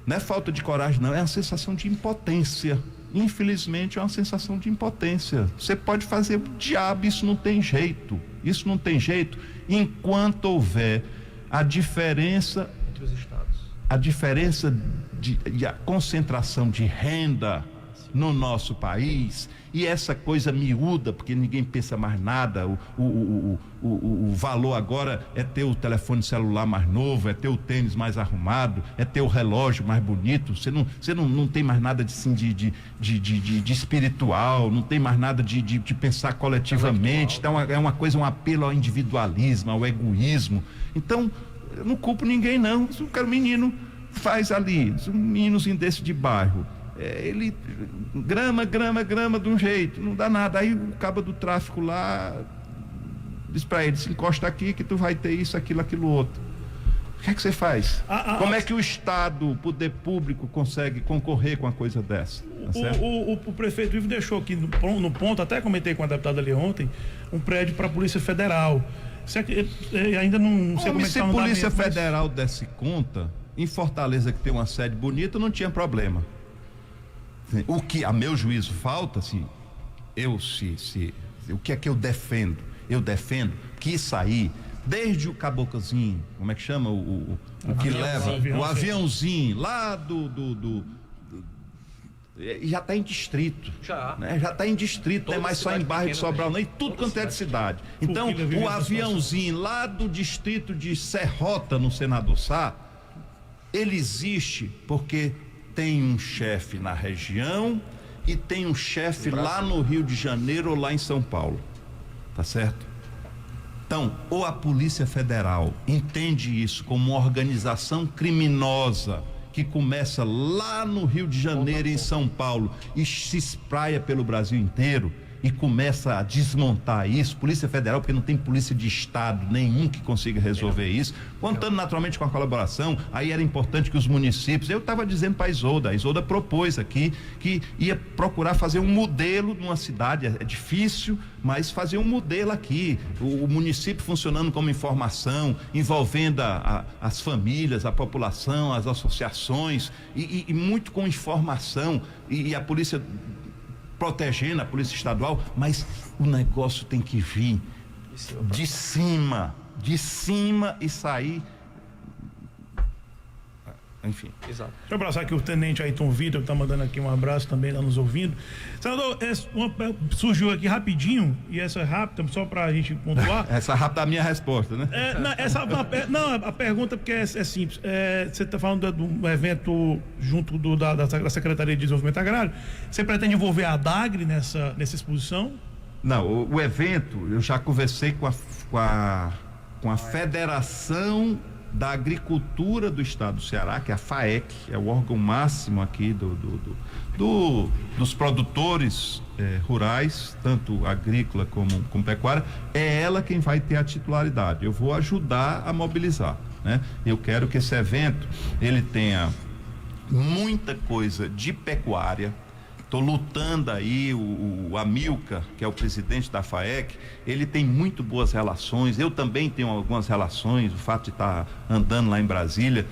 Speaker 8: Não é falta de coragem, não, é uma sensação de impotência. Infelizmente é uma sensação de impotência. Você pode fazer o diabo, isso não tem jeito. Isso não tem jeito enquanto houver a diferença
Speaker 9: entre os estados.
Speaker 8: A diferença de a concentração de renda no nosso país, e essa coisa miúda, porque ninguém pensa mais nada, o valor agora é ter o telefone celular mais novo, é ter o tênis mais arrumado, é ter o relógio mais bonito. Você não tem mais nada de espiritual, não tem mais nada de pensar coletivamente. Então é uma coisa, um apelo ao individualismo, ao egoísmo. Então eu não culpo ninguém, não. Se o menino faz ali, um meninozinho desse de bairro, ele grama de um jeito, não dá nada. Aí o cabo do tráfico lá diz pra ele: se encosta aqui que tu vai ter isso, aquilo outro. O que é que você faz? Como é que o Estado, o poder público, consegue concorrer com uma coisa dessa? Tá
Speaker 1: o prefeito Ivo deixou aqui no ponto, até comentei com a deputada ali ontem, um prédio para a Polícia Federal. Ainda não sei como é que
Speaker 8: se a Polícia Federal desse conta, em Fortaleza, que tem uma sede bonita, não tinha problema. O que a meu juízo falta, o que é que eu defendo? Eu defendo que isso aí, desde o caboclozinho, como é que chama? O que leva, o aviãozinho lá já está em distrito. Já está em distrito, não é mais só em bairro de Sobral, não, e tudo quanto é de cidade. Então, o aviãozinho lá do distrito de Serrota, no Senador Sá, ele existe porque tem um chefe na região e tem um chefe lá no Rio de Janeiro ou lá em São Paulo, tá certo? Então, ou a Polícia Federal entende isso como uma organização criminosa que começa lá no Rio de Janeiro e em São Paulo e se espraia pelo Brasil inteiro e começa a desmontar isso. Polícia Federal, porque não tem polícia de estado nenhum que consiga resolver isso, contando naturalmente com a colaboração. Aí era importante que os municípios, eu estava dizendo para a Isolda propôs aqui que ia procurar fazer um modelo numa cidade, é difícil, mas fazer um modelo aqui, o município funcionando como informação, envolvendo as famílias, a população, as associações e muito com informação, e a polícia protegendo, a polícia estadual, mas o negócio tem que vir de cima e sair, enfim.
Speaker 9: Exato.
Speaker 1: Deixa eu abraçar aqui o tenente Ayrton Vitor, que está mandando aqui um abraço também, lá nos ouvindo. Senador, surgiu aqui rapidinho, e essa é rápida, só para a gente pontuar.
Speaker 8: Essa rápida é a minha resposta, né?
Speaker 1: A pergunta, porque é simples. Você está falando do evento junto da Secretaria de Desenvolvimento Agrário. Você pretende envolver a DAGRE nessa exposição?
Speaker 8: Não, o evento, eu já conversei com a Federação da Agricultura do Estado do Ceará, que é a FAEC, é o órgão máximo aqui dos produtores rurais, tanto agrícola como pecuária. É ela quem vai ter a titularidade. Eu vou ajudar a mobilizar, né? Eu quero que esse evento ele tenha muita coisa de pecuária. Estou lutando aí, o Amilcar, que é o presidente da FAEC, ele tem muito boas relações, eu também tenho algumas relações, o fato de estar andando lá em Brasília.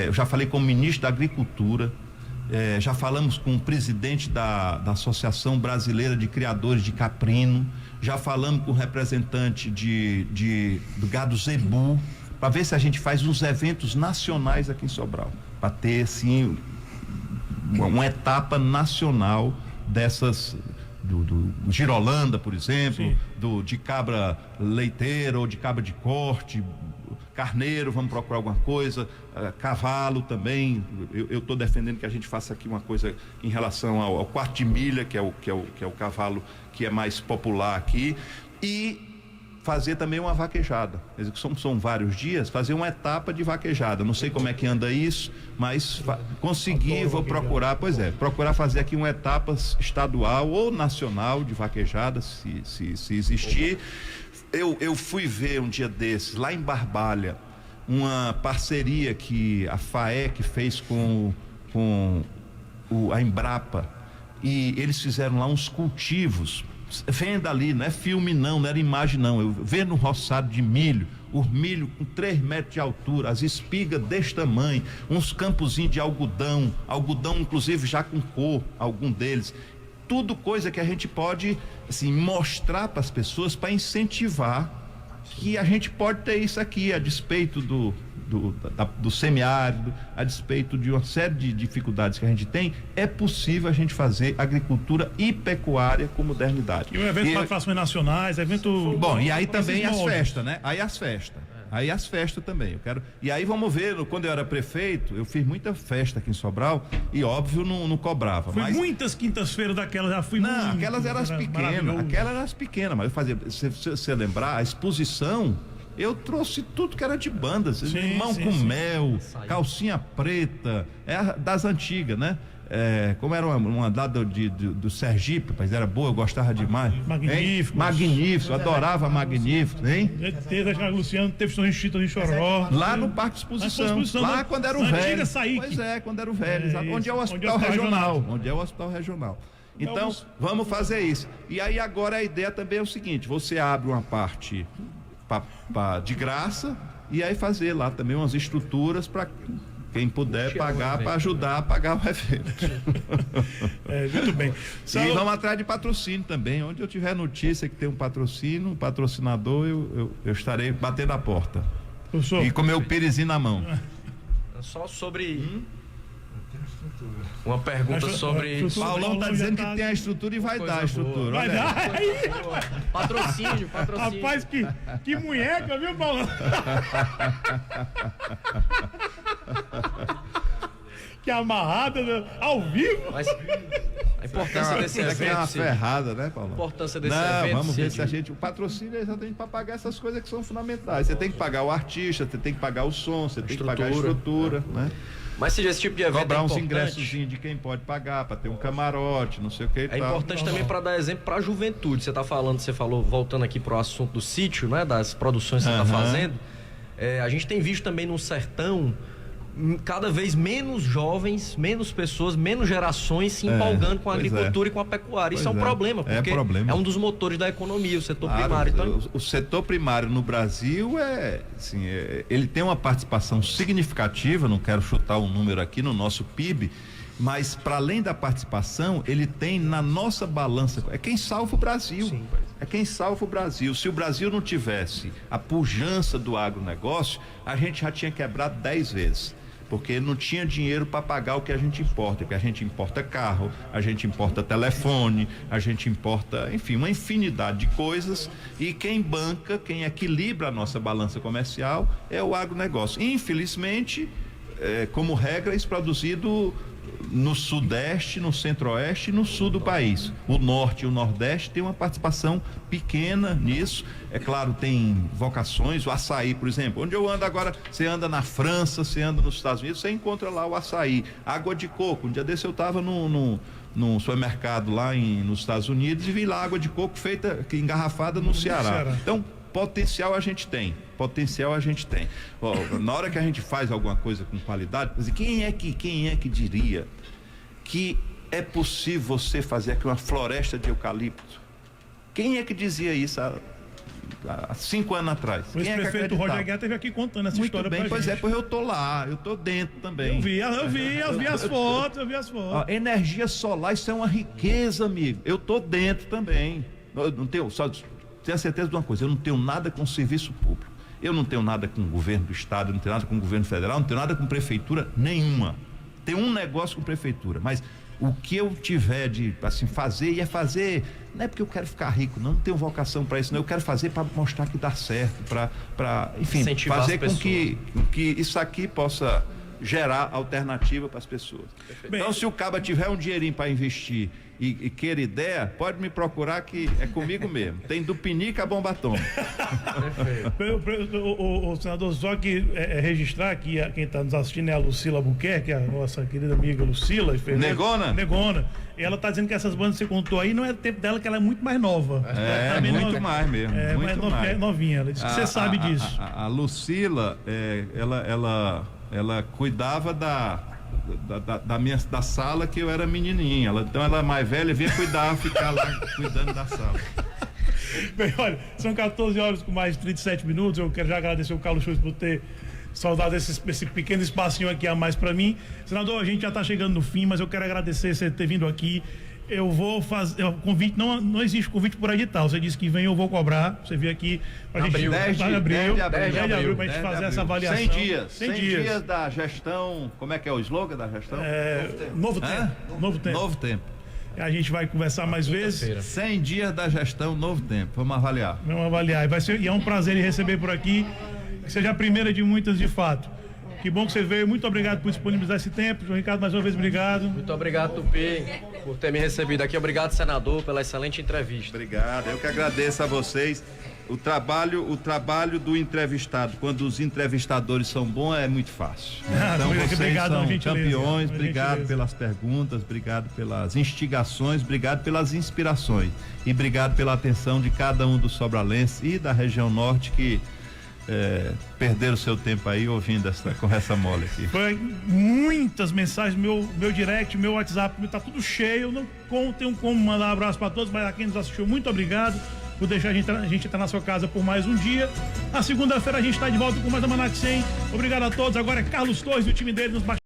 Speaker 8: Eu já falei com o ministro da Agricultura, já falamos com o presidente da Associação Brasileira de Criadores de Caprino, já falamos com o representante do gado zebu, para ver se a gente faz uns eventos nacionais aqui em Sobral, para ter assim uma etapa nacional dessas, do Girolanda, por exemplo, de cabra leiteira ou de cabra de corte, carneiro, vamos procurar alguma coisa, cavalo também. Eu estou defendendo que a gente faça aqui uma coisa em relação ao quarto de milha, que é o cavalo que é mais popular aqui, e fazer também uma vaquejada. São vários dias, fazer uma etapa de vaquejada. Não sei como é que anda isso, mas conseguir, vou procurar, procurar fazer aqui uma etapa estadual ou nacional de vaquejada, se existir. Eu fui ver um dia desses, lá em Barbalha, uma parceria que a FAEC fez com a Embrapa, e eles fizeram lá uns cultivos venda ali, não é filme não era imagem não, eu vendo um roçado de milho, o milho com 3 metros de altura, as espigas desse tamanho, uns campozinhos de algodão inclusive já com cor, algum deles, tudo coisa que a gente pode, assim, mostrar para as pessoas, para incentivar que a gente pode ter isso aqui, a despeito do semiárido, a despeito de uma série de dificuldades que a gente tem, é possível a gente fazer agricultura e pecuária com modernidade.
Speaker 1: E um evento de participações nacionais, evento...
Speaker 8: Bom, e aí também as festas, né? Aí as festas também, e aí vamos ver, quando eu era prefeito, eu fiz muita festa aqui em Sobral e óbvio não cobrava.
Speaker 1: Foi muitas quintas-feiras daquelas, já fui
Speaker 8: muito. Não, aquelas eram as pequenas, mas eu fazia, se você lembrar, a exposição, eu trouxe tudo que era de bandas, limão com mel, calcinha preta, das antigas, né? Como era uma dada do Sergipe, mas era boa, eu gostava demais. Magnífico, adorava Magnífico, hein?
Speaker 1: Luciano teve São Instituto em Choró.
Speaker 8: Lá no Parque de Exposição, lá quando era o velho. Pois quando era o velho, onde é o Hospital Regional. Então, vamos fazer isso. E aí agora a ideia também é o seguinte, você abre uma parte de graça e aí fazer lá também umas estruturas para quem puder pagar, para ajudar a pagar o evento.
Speaker 1: Muito bem.
Speaker 8: E vamos atrás de patrocínio também. Onde eu tiver notícia que tem um patrocínio, um patrocinador, eu estarei batendo a porta. E com meu pirizinho na mão.
Speaker 9: Só sobre... Uma pergunta sobre...
Speaker 8: Paulão tá dizendo que tem a estrutura e vai dar a estrutura.
Speaker 1: Vai dar.
Speaker 9: Patrocínio.
Speaker 1: Rapaz, que munheca, viu, Paulão? Que amarrada, né? Ao vivo.
Speaker 9: Mas a importância desse evento...
Speaker 8: É uma ferrada, né, Paulo?
Speaker 9: A importância desse evento...
Speaker 8: Vamos ver se a gente... O patrocínio é exatamente para pagar essas coisas que são fundamentais. Você tem que pagar o artista, você tem que pagar o som, você tem que pagar a estrutura, né?
Speaker 9: Mas se esse tipo de evento
Speaker 8: cobrar uns ingressos de quem pode pagar, para ter um camarote, não sei o que e tal.
Speaker 9: É importante também para dar exemplo para a juventude. Você falou, voltando aqui para o assunto do sítio, né, das produções que você está fazendo. A gente tem visto também no sertão cada vez menos jovens, menos pessoas, menos gerações se empolgando com a agricultura e com a pecuária. Isso é um problema, porque é um dos motores da economia, o setor primário. Então...
Speaker 8: O setor primário no Brasil ele tem uma participação significativa, não quero chutar um número aqui no nosso PIB, mas para além da participação, ele tem na nossa balança, é quem salva o Brasil. Sim. É quem salva o Brasil. Se o Brasil não tivesse a pujança do agronegócio, a gente já tinha quebrado 10 vezes. Porque não tinha dinheiro para pagar o que a gente importa, porque a gente importa carro, a gente importa telefone, a gente importa, enfim, uma infinidade de coisas, e quem banca, quem equilibra a nossa balança comercial é o agronegócio. Infelizmente, como regra, isso produzido no Sudeste, no Centro-Oeste e no Sul do país. O Norte e o Nordeste tem uma participação pequena nisso. É claro, tem vocações, o açaí, por exemplo. Onde eu ando agora, você anda na França, você anda nos Estados Unidos, você encontra lá o açaí. Água de coco. Um dia desse eu estava num supermercado lá nos Estados Unidos e vi lá água de coco feita, engarrafada no Ceará. Então, potencial a gente tem. Na hora que a gente faz alguma coisa com qualidade, quem é que diria que é possível você fazer aqui uma floresta de eucalipto? Quem é que dizia isso há 5 anos atrás?
Speaker 1: O ex-prefeito Roger Guerra esteve aqui contando essa história pra gente.
Speaker 8: Pois eu tô lá, eu tô dentro também.
Speaker 1: Eu vi as fotos.
Speaker 8: Energia solar, isso é uma riqueza, amigo. Eu tô dentro também. Eu não tenho, tenha certeza de uma coisa, eu não tenho nada com o serviço público. Eu não tenho nada com o governo do estado, eu não tenho nada com o governo federal, não tenho nada com prefeitura nenhuma. Tenho um negócio com prefeitura, mas o que eu tiver de fazer, e fazer, não é porque eu quero ficar rico, não tenho vocação para isso, não. Eu quero fazer para mostrar que dá certo, para enfim, incentivar fazer com que isso aqui possa gerar alternativa para as pessoas. Bem, então, se o caba tiver um dinheirinho para investir e queira ideia, pode me procurar que é comigo mesmo. Tem do Pinica a bomba atômica.
Speaker 1: o senador, só que registrar que quem está nos assistindo é a Lucila Albuquerque, a nossa querida amiga Lucila. Negona. E ela está dizendo que essas bandas que você contou aí não é do tempo dela, que ela é muito mais nova.
Speaker 8: Muito mais mesmo.
Speaker 1: É novinha. Ela disse que você sabe disso.
Speaker 8: A Lucila, ela cuidava da sala que eu era menininha. Então ela é mais velha, vinha ficar lá cuidando da sala.
Speaker 1: Bem, olha, são 14 horas com mais de 37 minutos. Eu quero já agradecer o Carlos Schultz por ter saudado esse pequeno espacinho aqui a mais para mim. Senador, a gente já está chegando no fim, mas eu quero agradecer você ter vindo aqui. Eu vou fazer o convite, não existe convite por edital. Você disse que vem, eu vou cobrar. Você veio aqui pra gente
Speaker 8: 10 de abril
Speaker 1: pra gente fazer essa avaliação.
Speaker 8: 100 dias da gestão. Como é que é o slogan da gestão?
Speaker 1: Novo tempo.
Speaker 8: Novo tempo.
Speaker 1: A gente vai conversar mais vezes.
Speaker 8: 100 dias da gestão, novo tempo. Vamos avaliar.
Speaker 1: E é um prazer lhe receber por aqui. Que seja a primeira de muitas, de fato. Que bom que você veio. Muito obrigado por disponibilizar esse tempo. João Ricardo, mais uma vez, obrigado.
Speaker 9: Muito obrigado, Tupi, por ter me recebido aqui. Obrigado, senador, pela excelente entrevista.
Speaker 8: Obrigado. Eu que agradeço a vocês. O trabalho do entrevistado, quando os entrevistadores são bons, é muito fácil. Então vocês
Speaker 1: obrigado,
Speaker 8: são campeões.
Speaker 1: Obrigado
Speaker 8: Obrigado pelas perguntas, obrigado pelas instigações, obrigado pelas inspirações e obrigado pela atenção de cada um dos sobralenses e da região norte que perderam seu tempo aí ouvindo essa conversa mole aqui.
Speaker 1: Foi muitas mensagens, meu direct, meu WhatsApp, tá tudo cheio. Eu não tenho como mandar um abraço para todos, mas a quem nos assistiu, muito obrigado por deixar a gente entrar na sua casa por mais um dia. Na segunda-feira a gente está de volta com mais Almanac 100. Obrigado a todos. Agora é Carlos Torres e o time dele nos